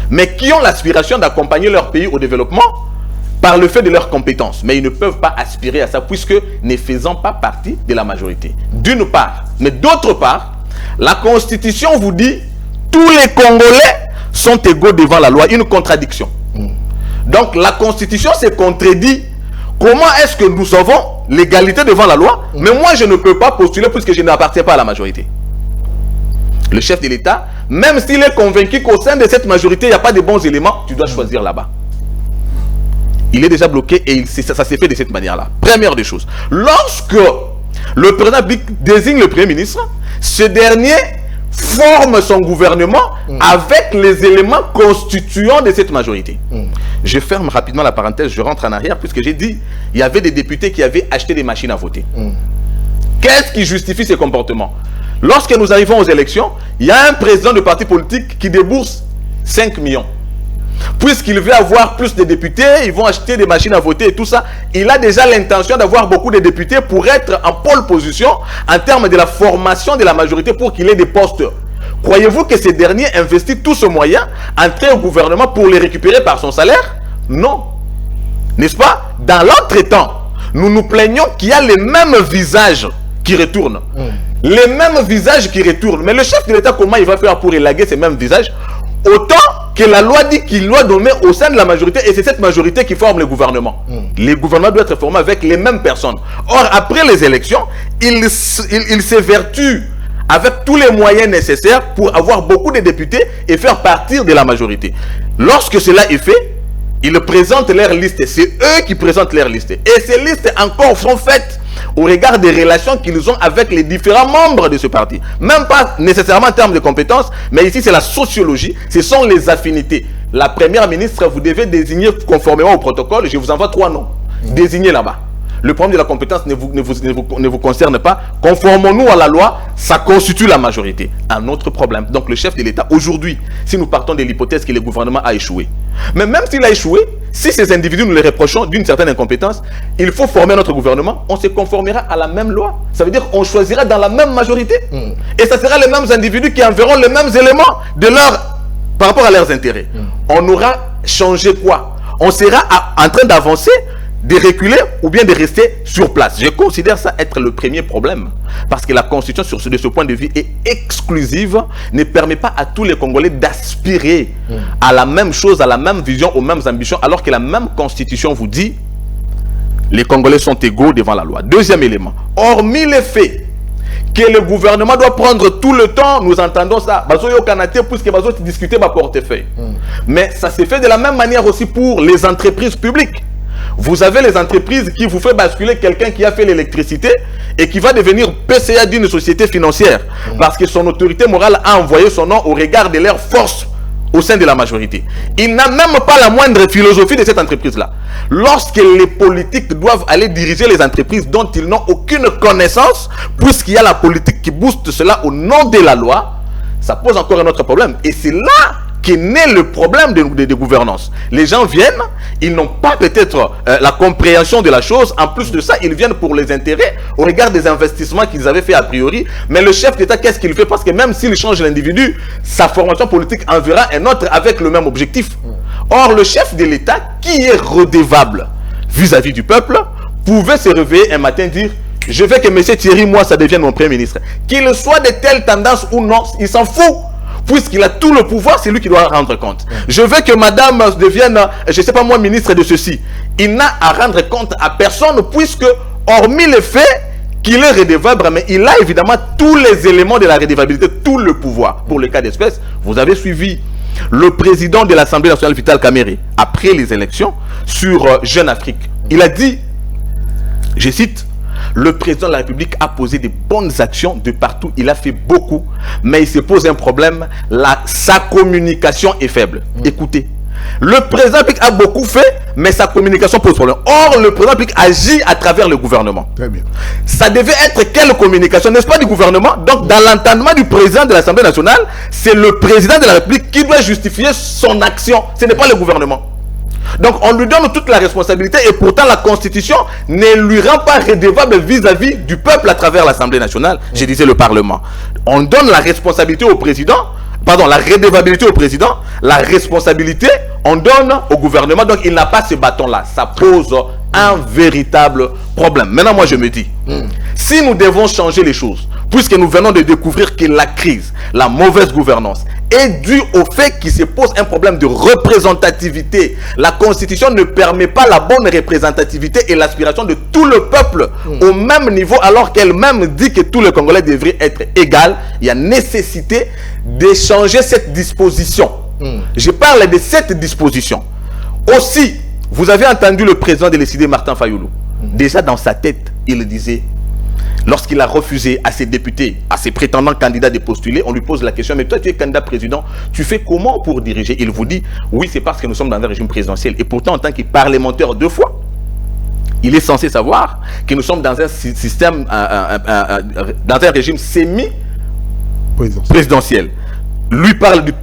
mais qui ont l'aspiration d'accompagner leur pays au développement par le fait de leurs compétences. Mais ils ne peuvent pas aspirer à ça, puisque ne faisant pas partie de la majorité. D'une part. Mais d'autre part, la Constitution vous dit tous les Congolais sont égaux devant la loi. Une contradiction. Donc la Constitution se contredit. Comment est-ce que nous avons l'égalité devant la loi, mais moi je ne peux pas postuler puisque je n'appartiens pas à la majorité? Le chef de l'État, même s'il est convaincu qu'au sein de cette majorité, il n'y a pas de bons éléments, tu dois choisir là-bas. Il est déjà bloqué et ça s'est fait de cette manière-là. Première des choses. Lorsque le président désigne le Premier ministre, ce dernier forme son gouvernement avec les éléments constituants de cette majorité. Je ferme rapidement la parenthèse, je rentre en arrière, puisque j'ai dit il y avait des députés qui avaient acheté des machines à voter. Qu'est-ce qui justifie ces comportements? Lorsque nous arrivons aux élections, il y a un président de parti politique qui débourse 5 millions. Puisqu'il veut avoir plus de députés, ils vont acheter des machines à voter et tout ça. Il a déjà l'intention d'avoir beaucoup de députés pour être en pole position en termes de la formation de la majorité pour qu'il ait des postes. Croyez-vous que ces derniers investissent tout ce moyen, entrer au gouvernement pour les récupérer par son salaire? Non. N'est-ce pas? Dans l'autre temps, nous nous plaignons qu'il y a les mêmes visages qui retournent. Les mêmes visages qui retournent. Mais le chef de l'État, comment il va faire pour élaguer ces mêmes visages? Autant que la loi dit qu'il doit nommer au sein de la majorité, et c'est cette majorité qui forme le gouvernement. Le gouvernement doit être formé avec les mêmes personnes. Or, après les élections, il s'évertue avec tous les moyens nécessaires pour avoir beaucoup de députés et faire partir de la majorité. Lorsque cela est fait, ils présentent leur liste. C'est eux qui présentent leur liste. Et ces listes encore sont faites au regard des relations qu'ils ont avec les différents membres de ce parti. Même pas nécessairement en termes de compétences, mais ici c'est la sociologie, ce sont les affinités. La première ministre, vous devez désigner conformément au protocole, je vous envoie 3 noms. Désignez là-bas. Le problème de la compétence ne vous concerne pas. Conformons-nous à la loi, ça constitue la majorité. Un autre problème. Donc le chef de l'État, aujourd'hui, si nous partons de l'hypothèse que le gouvernement a échoué, mais même s'il a échoué, si ces individus nous les reprochons d'une certaine incompétence, il faut former notre gouvernement, on se conformera à la même loi. Ça veut dire qu'on choisira dans la même majorité. Et ça sera les mêmes individus qui enverront les mêmes éléments par rapport à leurs intérêts. On aura changé quoi? On sera en train d'avancer, de reculer ou bien de rester sur place. Je considère ça être le premier problème. Parce que la Constitution, de ce point de vue, est exclusive, ne permet pas à tous les Congolais d'aspirer à la même chose, à la même vision, aux mêmes ambitions, alors que la même Constitution vous dit les Congolais sont égaux devant la loi. Deuxième élément, hormis le fait que le gouvernement doit prendre tout le temps, nous entendons ça, puisque discuter ma portefeuille. Mais ça s'est fait de la même manière aussi pour les entreprises publiques. Vous avez les entreprises qui vous font basculer quelqu'un qui a fait l'électricité et qui va devenir PCA d'une société financière parce que son autorité morale a envoyé son nom au regard de leur force au sein de la majorité. Il n'a même pas la moindre philosophie de cette entreprise-là. Lorsque les politiques doivent aller diriger les entreprises dont ils n'ont aucune connaissance, puisqu'il y a la politique qui booste cela au nom de la loi, ça pose encore un autre problème. Et c'est là qu'est né le problème de gouvernance. Les gens viennent, ils n'ont pas peut-être la compréhension de la chose. En plus de ça, ils viennent pour les intérêts au regard des investissements qu'ils avaient fait a priori. Mais le chef d'État, qu'est-ce qu'il fait? Parce que même s'il change l'individu, sa formation politique en verra un autre avec le même objectif. Or, le chef de l'État, qui est redevable vis-à-vis du peuple, pouvait se réveiller un matin et dire: je veux que M. Thierry Mouassa devienne mon premier ministre. Qu'il soit de telle tendance ou non, il s'en fout. Puisqu'il a tout le pouvoir, c'est lui qui doit rendre compte. Je veux que madame devienne, je ne sais pas moi, ministre de ceci. Il n'a à rendre compte à personne, puisque, hormis le fait qu'il est redevable, mais il a évidemment tous les éléments de la redevabilité, tout le pouvoir. Pour le cas d'espèce, vous avez suivi le président de l'Assemblée nationale, Vital Kamerhe, après les élections, sur Jeune Afrique. Il a dit, je cite, le président de la République a posé des bonnes actions de partout. Il a fait beaucoup, mais il se pose un problème. Sa communication est faible. Écoutez, le président de la République a beaucoup fait, mais sa communication pose problème. Or, le président de la République agit à travers le gouvernement. Très bien. Ça devait être quelle communication, n'est-ce pas, du gouvernement? Donc, dans l'entendement du président de l'Assemblée nationale, c'est le président de la République qui doit justifier son action. Ce n'est pas le gouvernement. Donc on lui donne toute la responsabilité et pourtant la Constitution ne lui rend pas redevable vis-à-vis du peuple à travers l'Assemblée nationale, je disais le Parlement. On donne la responsabilité au président, pardon, la redevabilité au président, la responsabilité on donne au gouvernement, donc il n'a pas ce bâton-là. Ça pose un véritable problème. Maintenant moi je me dis, si nous devons changer les choses, puisque nous venons de découvrir que la crise, la mauvaise gouvernance est due au fait qu'il se pose un problème de représentativité. La Constitution ne permet pas la bonne représentativité et l'aspiration de tout le peuple au même niveau, alors qu'elle-même dit que tous les Congolais devraient être égaux. Il y a nécessité de changer cette disposition. Je parle de cette disposition. Aussi, vous avez entendu le président de l'ECD, Martin Fayoulou. Déjà dans sa tête, il disait, lorsqu'il a refusé à ses députés, à ses prétendants candidats de postuler, on lui pose la question, mais toi tu es candidat président, tu fais comment pour diriger? Il vous dit, oui c'est parce que nous sommes dans un régime présidentiel. Et pourtant en tant que parlementaire 2 fois, il est censé savoir que nous sommes dans un système, dans un régime semi-présidentiel. Lui parle du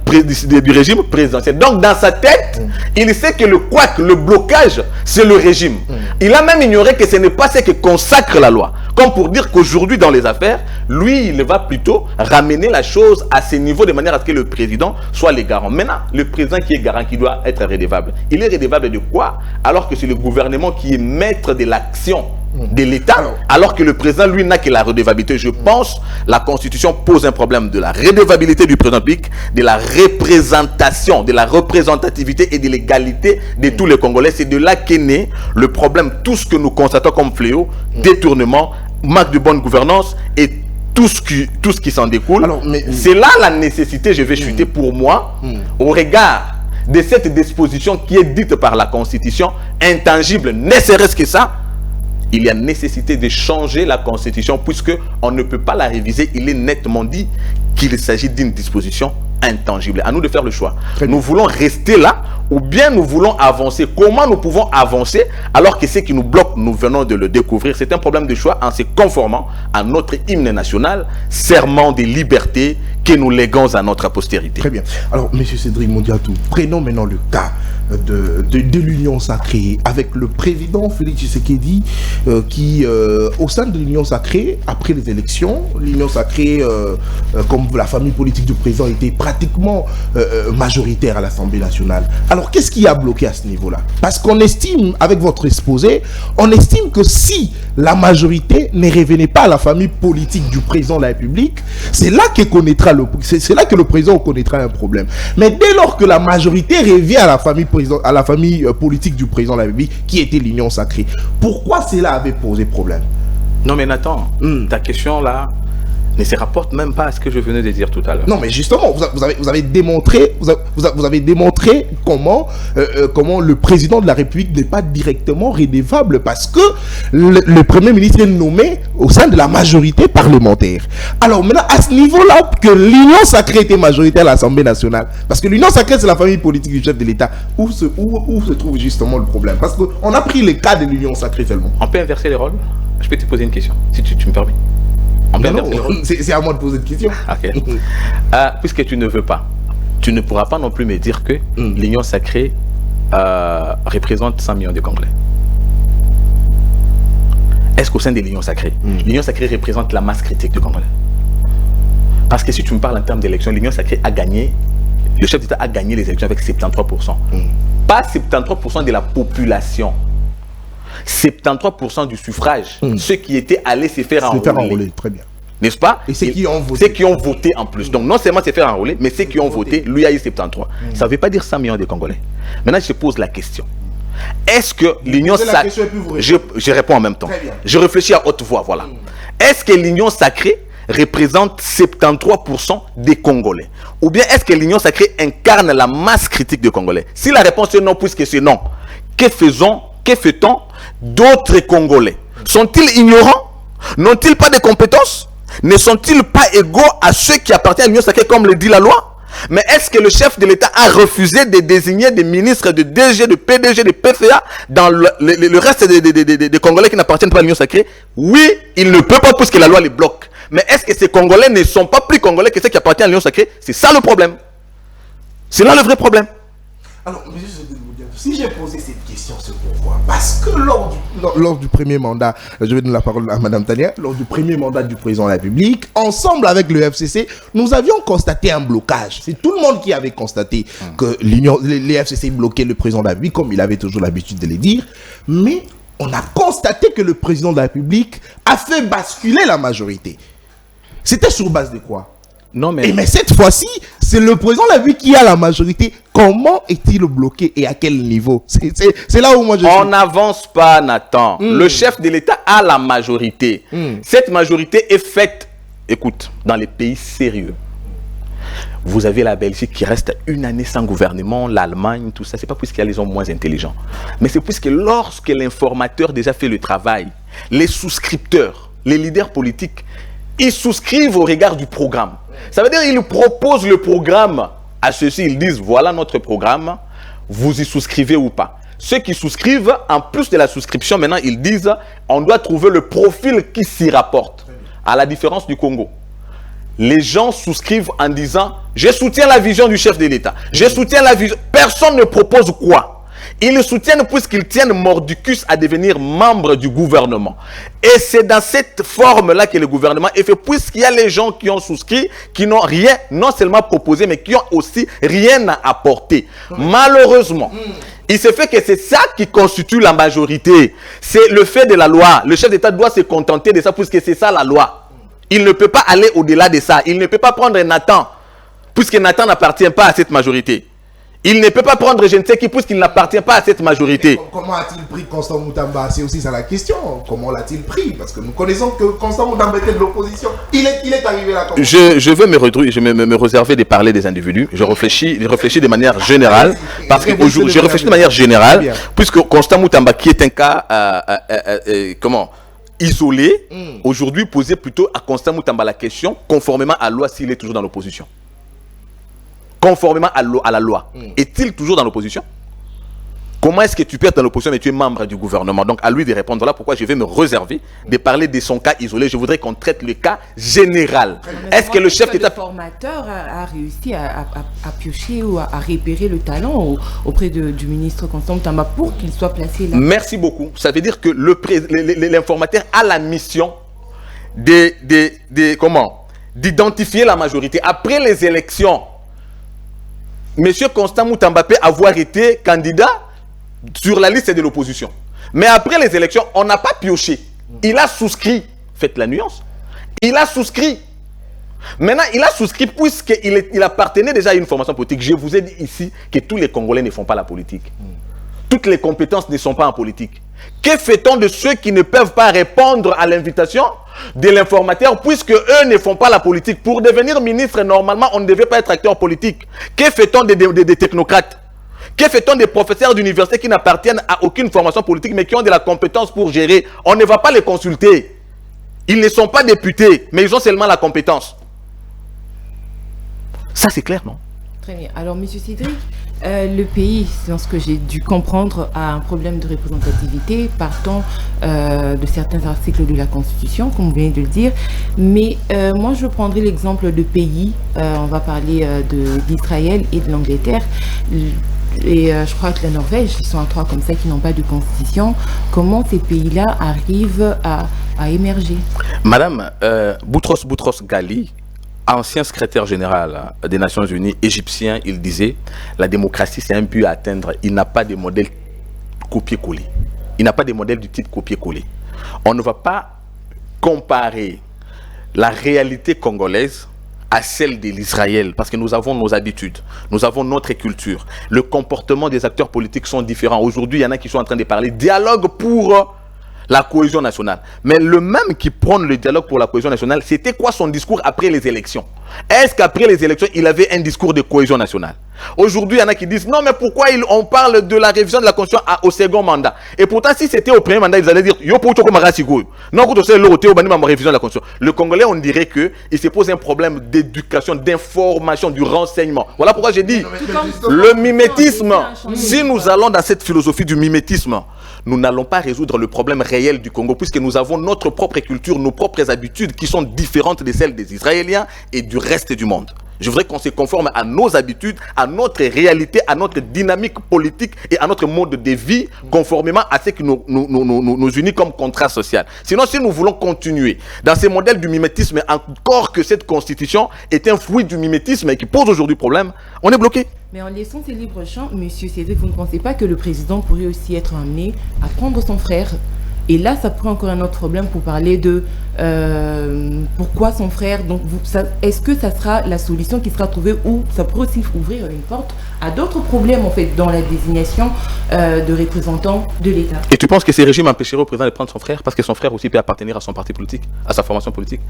régime présidentiel. Donc dans sa tête, il sait que le couac, le blocage, c'est le régime. Il a même ignoré que ce n'est pas ce que consacre la loi. Comme pour dire qu'aujourd'hui dans les affaires, lui, il va plutôt ramener la chose à ce niveau de manière à ce que le président soit le garant. Maintenant, le président qui est garant, qui doit être redevable. Il est redevable de quoi? Alors que c'est le gouvernement qui est maître de l'action de l'État, alors que le président, lui, n'a que la redevabilité. Je pense la Constitution pose un problème de la redevabilité du président public, de la représentation, de la représentativité et de l'égalité de tous les Congolais. C'est de là qu'est né le problème, tout ce que nous constatons comme fléau, détournement, manque de bonne gouvernance et tout ce qui s'en découle. C'est là la nécessité, je vais chuter pour moi, au regard de cette disposition qui est dite par la Constitution, intangible, ne serait-ce que ça. Il y a nécessité de changer la Constitution puisque on ne peut pas la réviser. Il est nettement dit qu'il s'agit d'une disposition intangible. À nous de faire le choix. Nous voulons rester là ou bien nous voulons avancer. Comment nous pouvons avancer alors que ce qui nous bloque, nous venons de le découvrir. C'est un problème de choix en se conformant à notre hymne national, serment de liberté que nous léguons à notre postérité. Très bien. Alors, M. Cédric Mondiatou, prenons maintenant le cas de l'Union Sacrée avec le président Félix Tshisekedi qui, au sein de l'Union Sacrée, après les élections, l'Union Sacrée, comme la famille politique du président, était pratiquement majoritaire à l'Assemblée nationale. Alors, qu'est-ce qui a bloqué à ce niveau-là? Parce qu'on estime, avec votre exposé, on estime que si la majorité ne revenait pas à la famille politique du président de la République, c'est là que le président connaîtra un problème. Mais dès lors que la majorité revient à la famille politique du président de la République, qui était l'Union Sacrée, pourquoi cela avait posé problème? Non mais Nathan, ta question là ne se rapporte même pas à ce que je venais de dire tout à l'heure. Non mais justement, vous avez démontré comment le président de la République n'est pas directement redevable parce que le Premier ministre est nommé au sein de la majorité parlementaire. Alors maintenant, à ce niveau-là, que l'Union Sacrée était majoritaire à l'Assemblée nationale, parce que l'Union Sacrée c'est la famille politique du chef de l'État, où se trouve justement le problème? Parce qu'on a pris le cas de l'Union Sacrée seulement. On peut inverser les rôles? Je peux te poser une question, si tu me permets. C'est à moi de poser une question. Okay. Puisque tu ne veux pas, tu ne pourras pas non plus me dire que l'Union Sacrée représente 100 millions de Congolais. Est-ce qu'au sein de l'Union Sacrée, l'Union Sacrée représente la masse critique du Congolais? Parce que si tu me parles en termes d'élections, l'Union Sacrée a gagné, le chef d'État a gagné les élections avec 73%. Pas 73% de la population. 73% du suffrage, ceux qui étaient allés se faire enrôler. Très bien. N'est-ce pas? Et ceux qui ont voté. Ceux qui ont voté en plus. Donc non seulement se faire enrôler, mais ceux qui ont voté, lui a eu 73. Ça ne veut pas dire 100 millions de Congolais. Maintenant, je pose la question. Est-ce que l'Union sacrée... Je réponds en même temps. Je réfléchis à haute voix, voilà. Est-ce que l'Union sacrée représente 73% des Congolais? Ou bien est-ce que l'Union sacrée incarne la masse critique des Congolais? Si la réponse est non, puisque c'est non, que fait-on d'autres Congolais? Sont-ils ignorants? N'ont-ils pas de compétences? Ne sont-ils pas égaux à ceux qui appartiennent à l'Union sacrée comme le dit la loi? Mais est-ce que le chef de l'État a refusé de désigner des ministres, de DG, de PDG, de PCA dans le reste des Congolais qui n'appartiennent pas à l'Union sacrée? Oui, il ne peut pas puisque la loi les bloque. Mais est-ce que ces Congolais ne sont pas plus Congolais que ceux qui appartiennent à l'Union sacrée? C'est ça le problème. C'est là le vrai problème. Alors, si j'ai posé cette question, c'est pourquoi? Parce que lors du premier mandat, je vais donner la parole à Mme Tania, lors du premier mandat du président de la République, ensemble avec le FCC, nous avions constaté un blocage. C'est tout le monde qui avait constaté que les FCC bloquaient le président de la République, comme il avait toujours l'habitude de le dire. Mais on a constaté que le président de la République a fait basculer la majorité. C'était sur base de quoi? Non, mais cette fois-ci, c'est le président de la République qui a la majorité. Comment est-il bloqué et à quel niveau? C'est là où moi je suis. On n'avance pas, Nathan. Le chef de l'État a la majorité. Cette majorité est faite, écoute, dans les pays sérieux. Vous avez la Belgique qui reste une année sans gouvernement, l'Allemagne, tout ça. C'est pas puisqu'il y a les hommes moins intelligents. Mais c'est puisque lorsque l'informateur déjà fait le travail, les souscripteurs, les leaders politiques, ils souscrivent au regard du programme. Ça veut dire qu'ils proposent le programme à ceux-ci. Ils disent, voilà notre programme, vous y souscrivez ou pas. Ceux qui souscrivent, en plus de la souscription, maintenant, ils disent, on doit trouver le profil qui s'y rapporte. À la différence du Congo. Les gens souscrivent en disant, je soutiens la vision du chef de l'État. Je soutiens la vision. Personne ne propose quoi? Ils le soutiennent puisqu'ils tiennent mordicus à devenir membre du gouvernement. Et c'est dans cette forme-là que le gouvernement est fait, puisqu'il y a les gens qui ont souscrit, qui n'ont rien, non seulement proposé, mais qui ont aussi rien à apporter. Malheureusement, il se fait que c'est ça qui constitue la majorité. C'est le fait de la loi. Le chef d'État doit se contenter de ça, puisque c'est ça la loi. Il ne peut pas aller au-delà de ça. Il ne peut pas prendre Nathan, puisque Nathan n'appartient pas à cette majorité. Il ne peut pas prendre je ne sais qui, puisqu'il n'appartient pas à cette majorité. Comment a-t-il pris Constant Moutamba? C'est aussi ça la question. Comment l'a-t-il pris? Parce que nous connaissons que Constant Moutamba était de l'opposition. Il est arrivé là comme je veux me réserver de parler des individus. Je réfléchis de manière générale. Parce que je réfléchis de manière générale. Puisque Constant Moutamba, qui est un cas isolé, aujourd'hui posait plutôt à Constant Moutamba la question, conformément à la loi, s'il est toujours dans l'opposition. Conformément à la loi. Est-il toujours dans l'opposition? Comment est-ce que tu peux être dans l'opposition mais tu es membre du gouvernement? Donc à lui de répondre. Voilà pourquoi je vais me réserver de parler de son cas isolé. Je voudrais qu'on traite le cas général. Est-ce que le chef d'État... Le formateur a réussi à piocher ou à repérer le talent auprès du ministre Constant Moutamba pour qu'il soit placé là? Merci beaucoup. Ça veut dire que l'informateur a la mission d'identifier la majorité. Après les élections, Monsieur Constant Moutamba peut avoir été candidat sur la liste de l'opposition. Mais après les élections, on n'a pas pioché. Il a souscrit. Faites la nuance. Il a souscrit. Maintenant, il a souscrit puisqu'il appartenait déjà à une formation politique. Je vous ai dit ici que tous les Congolais ne font pas la politique. Toutes les compétences ne sont pas en politique. Que fait-on de ceux qui ne peuvent pas répondre à l'invitation de l'informateur puisque eux ne font pas la politique? Pour devenir ministre, normalement, on ne devait pas être acteur politique. Que fait-on des technocrates? Que fait-on des professeurs d'université qui n'appartiennent à aucune formation politique mais qui ont de la compétence pour gérer? On ne va pas les consulter. Ils ne sont pas députés, mais ils ont seulement la compétence. Ça, c'est clair, non? Très bien. Alors, M. Cédric, le pays, dans ce que j'ai dû comprendre, a un problème de représentativité partant de certains articles de la Constitution, comme vous venez de le dire. Mais moi, je prendrai l'exemple de pays. On va parler d'Israël et de l'Angleterre. Et je crois que la Norvège, ils sont à 3 comme ça, qui n'ont pas de constitution. Comment ces pays-là arrivent à émerger? Madame Boutros Ghali, ancien secrétaire général des Nations Unies, égyptien, il disait la démocratie c'est un but à atteindre, il n'a pas de modèle copier-coller. Il n'a pas des modèles du type copier-coller. On ne va pas comparer la réalité congolaise à celle de l'Israël, parce que nous avons nos habitudes, nous avons notre culture. Le comportement des acteurs politiques sont différents. Aujourd'hui, il y en a qui sont en train de parler dialogue pour la cohésion nationale. Mais le même qui prône le dialogue pour la cohésion nationale, c'était quoi son discours après les élections? Est-ce qu'après les élections, il avait un discours de cohésion nationale? Aujourd'hui, il y en a qui disent non, mais pourquoi on parle de la révision de la Constitution au second mandat? Et pourtant, si c'était au premier mandat, ils allaient dire yo pour non, quand on sait la révision de la Constitution. Le Congolais, on dirait qu'il se pose un problème d'éducation, d'information, du renseignement. Voilà pourquoi j'ai dit le mimétisme. Si nous allons dans cette philosophie du mimétisme, nous n'allons pas résoudre le problème réel du Congo, puisque nous avons notre propre culture, nos propres habitudes qui sont différentes de celles des Israéliens et du reste du monde. Je voudrais qu'on se conforme à nos habitudes, à notre réalité, à notre dynamique politique et à notre mode de vie, conformément à ce qui nous unit comme contrat social. Sinon, si nous voulons continuer dans ces modèles du mimétisme, encore que cette constitution est un fruit du mimétisme et qui pose aujourd'hui problème, on est bloqué. Mais en laissant ces libres champs, monsieur Cédric, vous ne pensez pas que le président pourrait aussi être amené à prendre son frère? Et là, ça pourrait encore un autre problème pour parler de pourquoi son frère. Donc, est-ce que ça sera la solution qui sera trouvée, ou ça pourrait aussi ouvrir une porte à d'autres problèmes en fait dans la désignation de représentants de l'État? Et tu penses que ces régimes empêcheraient au président de prendre son frère, parce que son frère aussi peut appartenir à son parti politique, à sa formation politique?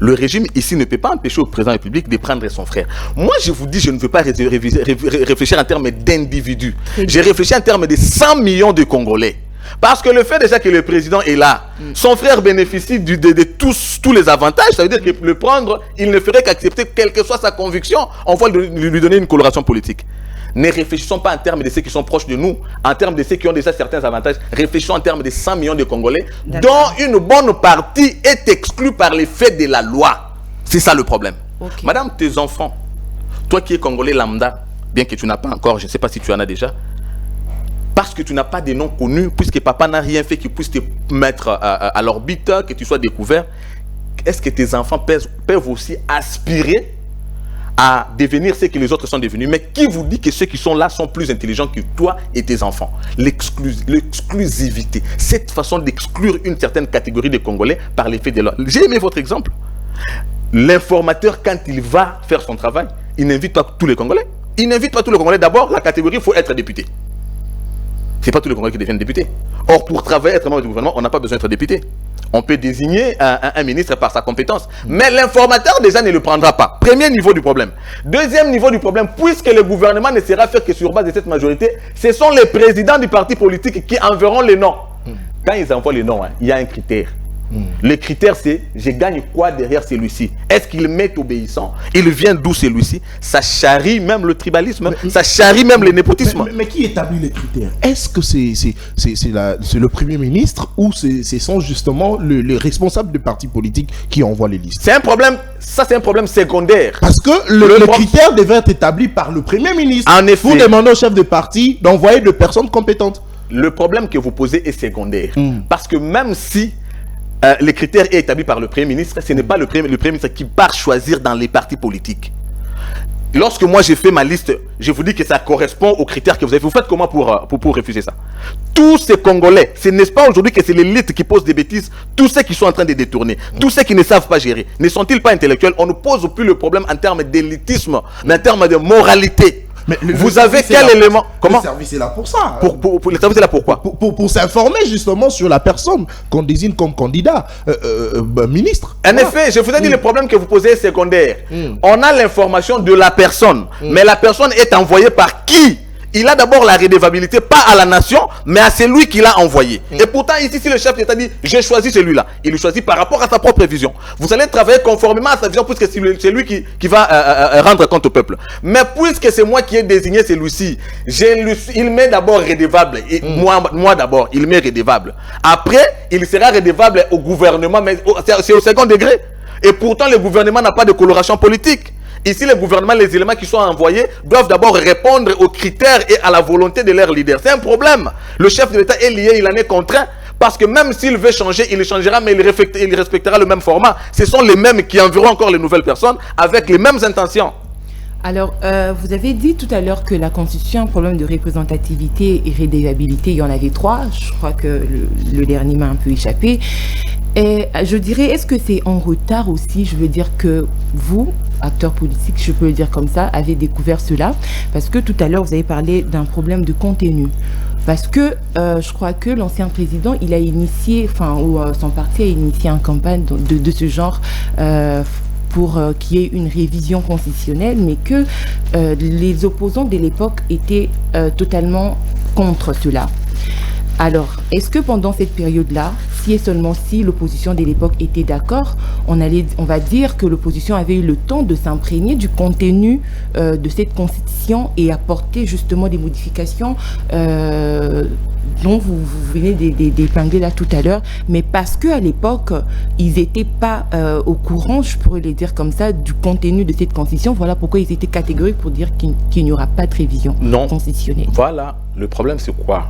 Le régime ici ne peut pas empêcher au président de la République de prendre son frère. Moi, je vous dis, je ne veux pas réfléchir en termes d'individus. J'ai réfléchi en termes de 100 millions de Congolais. Parce que le fait déjà que le président est là, son frère bénéficie de tous les avantages, ça veut dire que le prendre, il ne ferait qu'accepter, quelle que soit sa conviction, on va lui donner une coloration politique. Ne réfléchissons pas en termes de ceux qui sont proches de nous, en termes de ceux qui ont déjà certains avantages, réfléchissons en termes de 100 millions de Congolais, dont une bonne partie est exclue par les faits de la loi. C'est ça le problème. Okay. Madame, tes enfants, toi qui es Congolais lambda, bien que tu n'as pas encore, je ne sais pas si tu en as déjà, parce que tu n'as pas de nom connu, puisque papa n'a rien fait qui puisse te mettre à l'orbite, que tu sois découvert, est-ce que tes enfants peuvent aussi aspirer à devenir ce que les autres sont devenus? Mais qui vous dit que ceux qui sont là sont plus intelligents que toi et tes enfants? L'exclusivité, cette façon d'exclure une certaine catégorie de Congolais par l'effet de l'autre. J'ai aimé votre exemple. L'informateur, quand il va faire son travail, il n'invite pas tous les Congolais. Il n'invite pas tous les Congolais. D'abord, la catégorie, il faut être député. Ce n'est pas tous les Congolais qui deviennent députés. Or, pour travailler, être membre du gouvernement, on n'a pas besoin d'être député. On peut désigner un ministre par sa compétence. Mais l'informateur, déjà, ne le prendra pas. Premier niveau du problème. Deuxième niveau du problème, puisque le gouvernement ne sera fait que sur base de cette majorité, ce sont les présidents du parti politique qui enverront les noms. Quand ils envoient les noms, il y a un critère. Le critère, c'est je gagne quoi derrière celui-ci? Est-ce qu'il m'est obéissant? Il vient d'où celui-ci? Ça charrie même le tribalisme, ça charrie même le népotisme. Mais qui établit les critères? Est-ce que c'est le Premier ministre, ou ce sont justement les responsables des partis politiques qui envoient les listes? C'est un problème, ça c'est un problème secondaire. Parce que le critère devait être établi par le Premier ministre. En effet. Pour demander au chef de parti d'envoyer des personnes compétentes. Le problème que vous posez est secondaire. Parce que même si les critères est établi par le Premier ministre, ce n'est pas le Premier ministre qui part choisir dans les partis politiques. Lorsque moi j'ai fait ma liste, je vous dis que ça correspond aux critères que vous avez. Vous faites comment pour refuser ça? Tous ces Congolais, ce n'est pas aujourd'hui que c'est l'élite qui pose des bêtises, tous ceux qui sont en train de détourner, tous ceux qui ne savent pas gérer, ne sont-ils pas intellectuels? On ne pose plus le problème en termes d'élitisme, mais en termes de moralité. Mais vous avez quel élément? Comment? Le service est là pour ça. Le service est là pour quoi? Pour s'informer justement sur la personne qu'on désigne comme candidat ministre. En effet, je vous ai dit, le problème que vous posez est secondaire. On a l'information de la personne, mais la personne est envoyée par qui? Il a d'abord la redevabilité, pas à la nation, mais à celui qui l'a envoyé. Et pourtant, ici, si le chef d'État dit « j'ai choisi celui-là », il le choisit par rapport à sa propre vision. Vous allez travailler conformément à sa vision, puisque c'est lui qui va rendre compte au peuple. Mais puisque c'est moi qui ai désigné celui-ci, il m'est d'abord redevable. Et moi d'abord, il m'est redevable. Après, il sera redevable au gouvernement, mais c'est au second degré. Et pourtant, le gouvernement n'a pas de coloration politique. Ici, le gouvernement, les éléments qui sont envoyés doivent d'abord répondre aux critères et à la volonté de leur leader. C'est un problème. Le chef de l'État est lié, il en est contraint. Parce que même s'il veut changer, il changera, mais il respectera le même format. Ce sont les mêmes qui enverront encore les nouvelles personnes avec les mêmes intentions. Alors, vous avez dit tout à l'heure que la Constitution a un problème de représentativité et rédévabilité. Il y en avait 3. Je crois que le dernier m'a un peu échappé. Et je dirais, est-ce que c'est en retard aussi? Je veux dire que vous, acteurs politiques, je peux le dire comme ça, avez découvert cela. Parce que tout à l'heure, vous avez parlé d'un problème de contenu. Parce que je crois que l'ancien président, il a initié, ou son parti a initié une campagne de ce genre pour qu'il y ait une révision constitutionnelle, mais que les opposants de l'époque étaient totalement contre cela. Alors, est-ce que pendant cette période-là, si et seulement si l'opposition de l'époque était d'accord, on va dire que l'opposition avait eu le temps de s'imprégner du contenu de cette constitution et apporter justement des modifications dont vous venez d'épingler là tout à l'heure, mais parce qu'à l'époque, ils n'étaient pas au courant, je pourrais le dire comme ça, du contenu de cette constitution. Voilà pourquoi ils étaient catégoriques pour dire qu'il n'y aura pas de révision constitutionnelle. Voilà, le problème c'est quoi?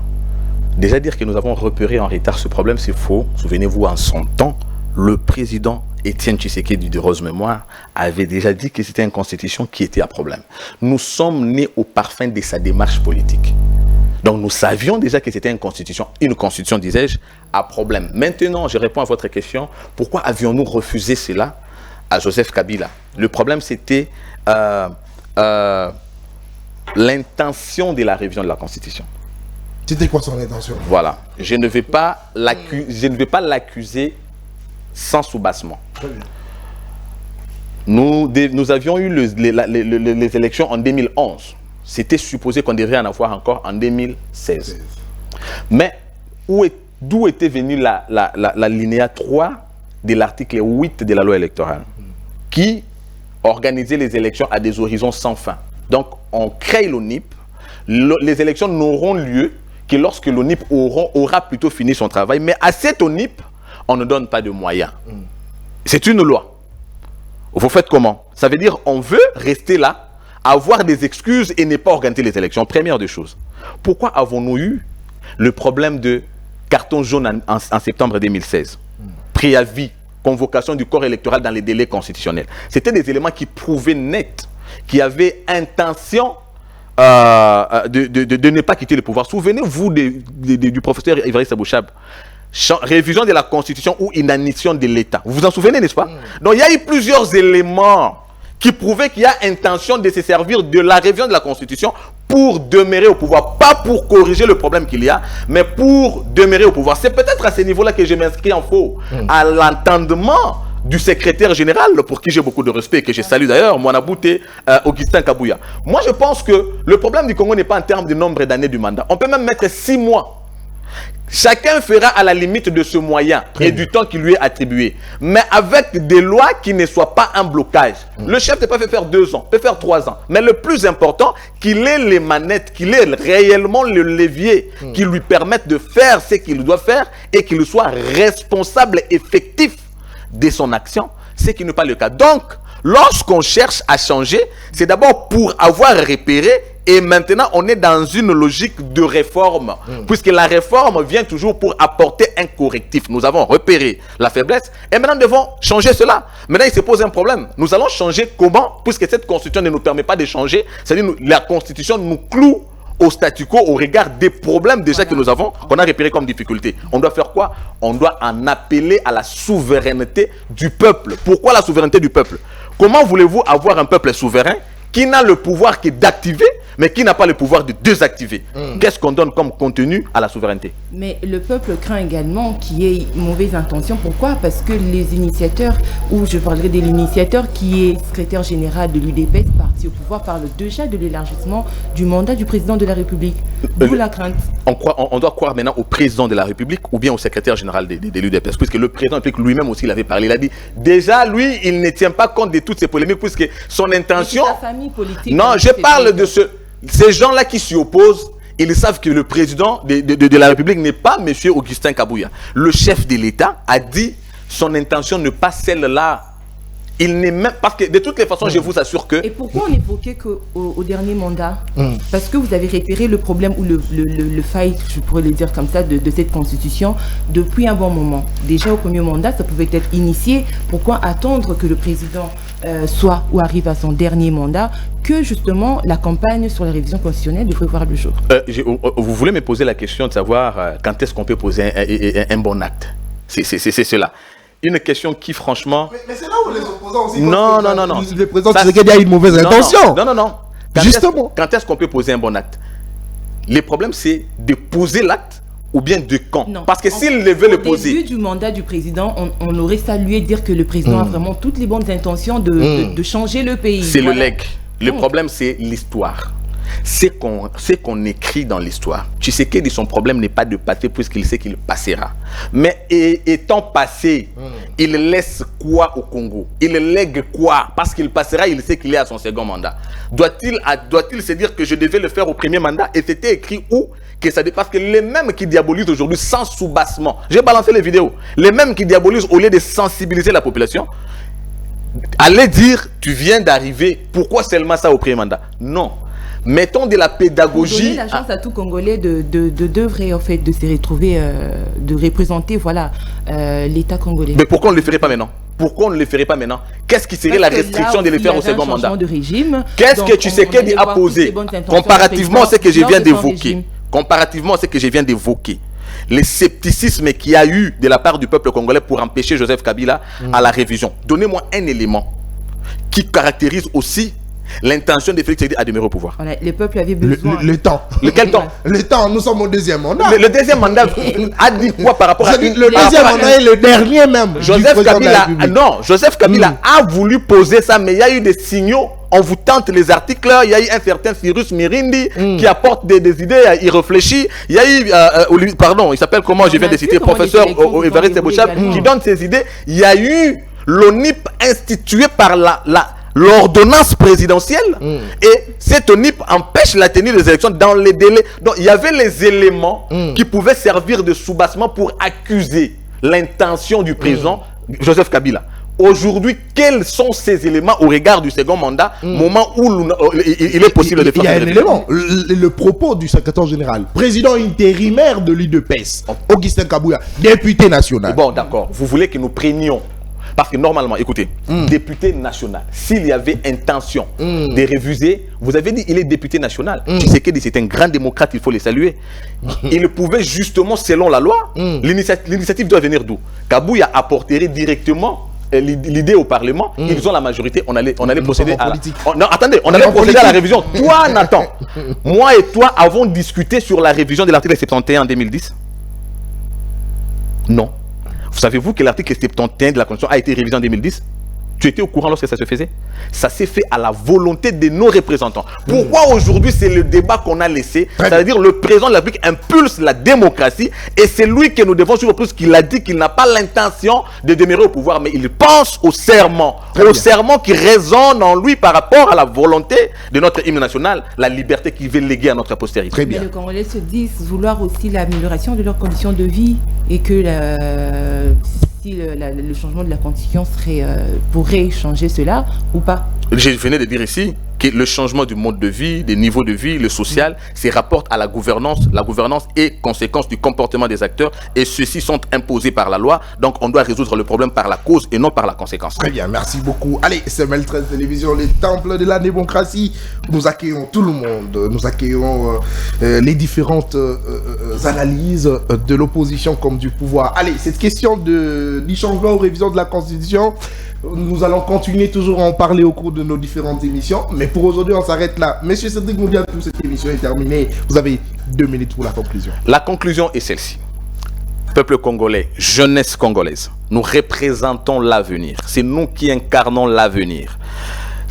Déjà dire que nous avons repéré en retard ce problème, c'est faux. Souvenez-vous, en son temps, le président Étienne Tshisekedi de Rose Mémoire avait déjà dit que c'était une constitution qui était à problème. Nous sommes nés au parfum de sa démarche politique. Donc nous savions déjà que c'était une constitution, disais-je, à problème. Maintenant, je réponds à votre question. Pourquoi avions-nous refusé cela à Joseph Kabila? Le problème, c'était l'intention de la révision de la constitution. C'était quoi son intention? Voilà. Je ne vais pas l'accuser sans soubassement. Très bien. Nous avions eu les élections en 2011. C'était supposé qu'on devrait en avoir encore en 2016. Mais d'où était venue la linéa 3 de l'article 8 de la loi électorale qui organisait les élections à des horizons sans fin. Donc, on crée l'ONIP. Les élections n'auront lieu que lorsque l'ONIP aura plutôt fini son travail. Mais à cette ONIP, on ne donne pas de moyens. C'est une loi. Vous faites comment? Ça veut dire qu'on veut rester là, avoir des excuses et ne pas organiser les élections. Première des choses. Pourquoi avons-nous eu le problème de carton jaune en septembre 2016? Préavis, convocation du corps électoral dans les délais constitutionnels. C'était des éléments qui prouvaient net qu'il y avait intention de ne pas quitter le pouvoir. Souvenez-vous du professeur Évariste Bouchab. Révision de la Constitution ou inanition de l'État. Vous vous en souvenez, n'est-ce pas? Donc il y a eu plusieurs éléments qui prouvaient qu'il y a intention de se servir de la révision de la Constitution pour demeurer au pouvoir. Pas pour corriger le problème qu'il y a, mais pour demeurer au pouvoir. C'est peut-être à ce niveau-là que je m'inscris en faux. À l'entendement du secrétaire général, pour qui j'ai beaucoup de respect et que je salue d'ailleurs, Mwanabouté Augustin Kabouya. Moi, je pense que le problème du Congo n'est pas en termes de nombre d'années du mandat. On peut même mettre 6 mois. Chacun fera à la limite de ce moyen et du temps qui lui est attribué. Mais avec des lois qui ne soient pas un blocage. Le chef ne peut pas faire 2 ans, peut faire 3 ans. Mais le plus important, qu'il ait les manettes, qu'il ait réellement le levier qui lui permette de faire ce qu'il doit faire et qu'il soit responsable, effectif de son action, ce qui n'est pas le cas. Donc, lorsqu'on cherche à changer, c'est d'abord pour avoir repéré. Et maintenant, on est dans une logique de réforme, puisque la réforme vient toujours pour apporter un correctif. Nous avons repéré la faiblesse et maintenant nous devons changer cela. Maintenant, il se pose un problème. Nous allons changer comment? Puisque cette constitution ne nous permet pas de changer. C'est-à-dire la constitution nous cloue au statu quo au regard des problèmes déjà que nous avons, qu'on a repéré comme difficulté. On doit faire quoi? On doit en appeler à la souveraineté du peuple. Pourquoi la souveraineté du peuple? Comment voulez-vous avoir un peuple souverain qui n'a le pouvoir que d'activer, mais qui n'a pas le pouvoir de désactiver? Qu'est-ce qu'on donne comme contenu à la souveraineté? Mais le peuple craint également qu'il y ait mauvaise intention. Pourquoi? Parce que les initiateurs, ou je parlerai de l'initiateur qui est secrétaire général de l'UDPS, parti au pouvoir, parle déjà de l'élargissement du mandat du président de la République. D'où la crainte. On doit croire maintenant au président de la République ou bien au secrétaire général de l'UDPS, puisque le président de la République lui-même aussi il avait parlé. Il a dit, déjà lui, il ne tient pas compte de toutes ces polémiques, puisque son intention... Politique, non, je parle de ces gens-là qui s'y opposent. Ils savent que le président de la République n'est pas M. Augustin Kabouya. Le chef de l'État a dit son intention n'est pas celle-là. Il n'est même... Parce que de toutes les façons, je vous assure que... Et pourquoi on évoquait qu'au dernier mandat? Parce que vous avez réitéré le problème ou le faille, je pourrais le dire comme ça, de cette constitution depuis un bon moment. Déjà au premier mandat, ça pouvait être initié. Pourquoi attendre que le président soit ou arrive à son dernier mandat que justement la campagne sur la révision constitutionnelle devrait voir le jour? Vous voulez me poser la question de savoir quand est-ce qu'on peut poser un bon acte? C'est cela. Une question qui, franchement... Mais c'est là où les opposants aussi... Non. Le président Tshisekedi a une mauvaise intention. Non. Justement. Quand est-ce qu'on peut poser un bon acte? Le problème, c'est de poser l'acte ou bien de quand. Non. Parce que s'il veut le poser... Au début du mandat du président, on aurait salué dire que le président a vraiment toutes les bonnes intentions de changer le pays. C'est le legs. Le problème, c'est l'histoire. C'est qu'on écrit dans l'histoire. Tshisekedi, son problème n'est pas de passer puisqu'il sait qu'il passera. Mais étant passé, il laisse quoi au Congo? Il lègue quoi? Parce qu'il passera, il sait qu'il est à son second mandat. Doit-il se dire que je devais le faire au premier mandat? Et c'était écrit où? Parce que les mêmes qui diabolisent aujourd'hui sans soubassement, j'ai balancé les vidéos, les mêmes qui diabolisent au lieu de sensibiliser la population, allez dire, tu viens d'arriver, pourquoi seulement ça au premier mandat? Non. Mettons de la pédagogie. Donner la chance à tout Congolais d'œuvrer, en fait, de se retrouver, de représenter, voilà, l'État congolais. Mais pourquoi on ne le ferait pas maintenant? Pourquoi on ne le ferait pas maintenant? Qu'est-ce qui serait la restriction de le faire au second mandat? Qu'est-ce que Tshisekedi a posé comparativement à ce que je viens d'évoquer? Comparativement à ce que je viens d'évoquer, le scepticisme qu'il y a eu de la part du peuple congolais pour empêcher Joseph Kabila à la révision. Donnez-moi un élément qui caractérise aussi l'intention de Félix Tshisekedi à demeurer au pouvoir. Voilà, le peuple avait besoin. Le temps. Lequel temps? Le temps, nous sommes au deuxième mandat. Le deuxième mandat a dit quoi par rapport à... Le deuxième mandat est le dernier même. Joseph Kabila a voulu poser ça, mais il y a eu des signaux. On vous tente les articles, il y a eu un certain Cyrus Mirindi qui apporte des idées, il réfléchit. Il y a eu, il s'appelle comment, je viens de citer, professeur Évariste Bouchab, qui donne ses idées. Il y a eu l'ONIP institué par l'ordonnance présidentielle et cette ONIP empêche la tenue des élections dans les délais. Donc il y avait les éléments qui pouvaient servir de soubassement pour accuser l'intention du président Joseph Kabila. Aujourd'hui, quels sont ces éléments au regard du second mandat, moment où il est possible de faire? Il y a un élément, le propos du secrétaire général, président intérimaire de l'UDPS, Augustin Kabouya, député national. Bon, d'accord. Vous voulez que nous prenions... Parce que normalement, écoutez, député national, s'il y avait intention de réviser, vous avez dit il est député national. Tshisekedi, c'est un grand démocrate, il faut le saluer. Il pouvait justement, selon la loi, l'initiative doit venir d'où? Kabouya apporterait directement l'idée au Parlement, ils ont la majorité, on allait procéder à la révision. Toi, Nathan, moi et toi avons discuté sur la révision de l'article 71 en 2010? Non. Savez-vous que l'article 71 de la Constitution a été révisé en 2010? Tu étais au courant lorsque ça se faisait? Ça s'est fait à la volonté de nos représentants. Pourquoi aujourd'hui c'est le débat qu'on a laissé? C'est-à-dire le président de la République impulse la démocratie et c'est lui que nous devons suivre plus qu'il a dit qu'il n'a pas l'intention de demeurer au pouvoir, mais il pense au serment. Serment qui résonne en lui par rapport à la volonté de notre hymne national, la liberté qu'il veut léguer à notre postérité. Très bien. Mais les Congolais se disent vouloir aussi l'amélioration de leurs conditions de vie et que si le changement de la constitution pourrait changer cela ou pas. Je venais de dire ici que le changement du mode de vie, des niveaux de vie, le social, se rapporte à la gouvernance. La gouvernance est conséquence du comportement des acteurs et ceux-ci sont imposés par la loi. Donc on doit résoudre le problème par la cause et non par la conséquence. Très bien, merci beaucoup. Allez, c'est Semelle 13 Télévision, les temples de la démocratie. Nous accueillons tout le monde. Nous accueillons les différentes analyses de l'opposition comme du pouvoir. Allez, cette question du changement ou révision de la Constitution, nous allons continuer toujours à en parler au cours de nos différentes émissions. Mais pour aujourd'hui, on s'arrête là. Monsieur Cédric Moudiatou, cette émission est terminée. Vous avez 2 minutes pour la conclusion. La conclusion est celle-ci. Peuple congolais, jeunesse congolaise, nous représentons l'avenir. C'est nous qui incarnons l'avenir.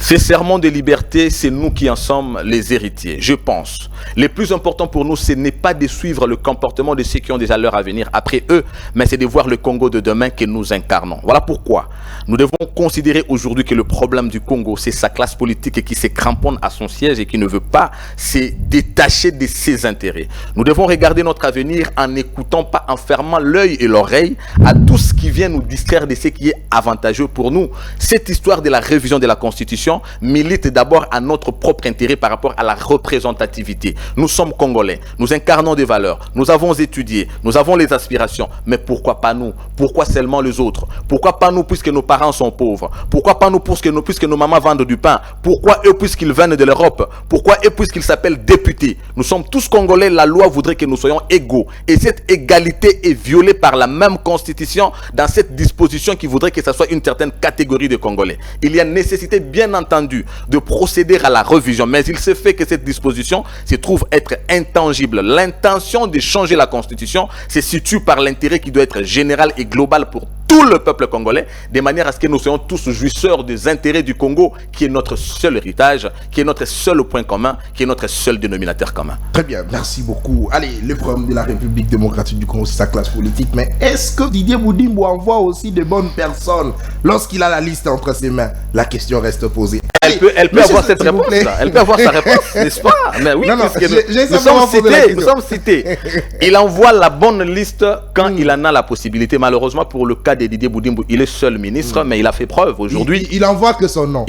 Ces serments de liberté, c'est nous qui en sommes les héritiers, je pense. Le plus important pour nous, ce n'est pas de suivre le comportement de ceux qui ont déjà l'heure à venir après eux, mais c'est de voir le Congo de demain que nous incarnons. Voilà pourquoi nous devons considérer aujourd'hui que le problème du Congo, c'est sa classe politique qui se cramponne à son siège et qui ne veut pas se détacher de ses intérêts. Nous devons regarder notre avenir en n'écoutant pas, en fermant l'œil et l'oreille à tout ce qui vient nous distraire de ce qui est avantageux pour nous. Cette histoire de la révision de la Constitution milite d'abord à notre propre intérêt par rapport à la représentativité. Nous sommes Congolais, nous incarnons des valeurs, nous avons étudié, nous avons les aspirations, mais pourquoi pas nous? Pourquoi seulement les autres? Pourquoi pas nous puisque nos parents sont pauvres? Pourquoi pas nous puisque nos mamans vendent du pain? Pourquoi eux puisqu'ils viennent de l'Europe? Pourquoi eux puisqu'ils s'appellent députés? Nous sommes tous Congolais, la loi voudrait que nous soyons égaux et cette égalité est violée par la même Constitution dans cette disposition qui voudrait que ce soit une certaine catégorie de Congolais. Il y a nécessité bien entendu de procéder à la révision, mais il se fait que cette disposition se trouve être intangible. L'intention de changer la Constitution se situe par l'intérêt qui doit être général et global pour tout le peuple congolais, de manière à ce que nous soyons tous jouisseurs des intérêts du Congo, qui est notre seul héritage, qui est notre seul point commun, qui est notre seul dénominateur commun. Très bien, merci beaucoup. Allez, le problème de la République démocratique du Congo, c'est sa classe politique, mais est-ce que Didier Boudimbo envoie aussi de bonnes personnes lorsqu'il a la liste entre ses mains? La question reste posée. Elle peut avoir cette réponse. Elle peut avoir sa réponse, n'est-ce pas? Mais oui, nous sommes cités. Il envoie la bonne liste quand il en a la possibilité. Malheureusement, pour le cas de Didier Boudimbo, il est seul ministre, mais il a fait preuve aujourd'hui. Il envoie que son nom.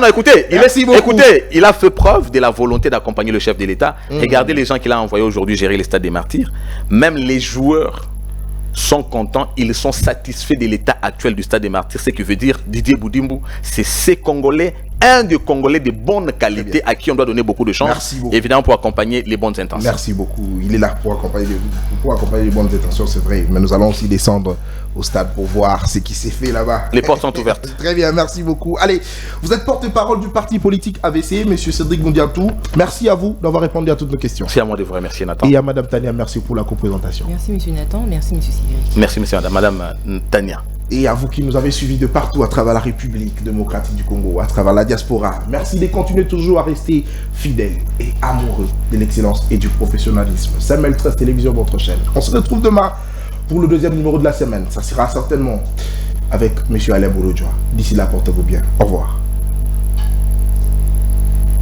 Écoutez, il a fait preuve de la volonté d'accompagner le chef de l'État. Regardez les gens qu'il a envoyés aujourd'hui gérer les stades des martyrs. Même les joueurs sont contents, ils sont satisfaits de l'état actuel du stade des martyrs. Ce qui veut dire, Didier Boudimbo, c'est ces Congolais, un des Congolais de bonne qualité à qui on doit donner beaucoup de chance, évidemment pour accompagner les bonnes intentions. Merci beaucoup. Il est là pour accompagner les bonnes intentions, c'est vrai. Mais nous allons aussi descendre au stade pour voir ce qui s'est fait là-bas. Les portes sont ouvertes. Très bien, merci beaucoup. Allez, vous êtes porte-parole du parti politique AVC, monsieur Cédric Ngoundiatou. Merci à vous d'avoir répondu à toutes nos questions. C'est à moi de vous remercier, Nathan. Et à madame Tania, merci pour la co-présentation. Merci, monsieur Nathan. Merci, monsieur Cédric. Merci, monsieur madame Tania. Et à vous qui nous avez suivis de partout à travers la République démocratique du Congo, à travers la diaspora, merci de continuer toujours à rester fidèles et amoureux de l'excellence et du professionnalisme. Samuel 13 Télévision, votre chaîne. On se retrouve demain pour le deuxième numéro de la semaine. Ça sera certainement avec monsieur Alain Boulodjoa. D'ici là, portez-vous bien. Au revoir.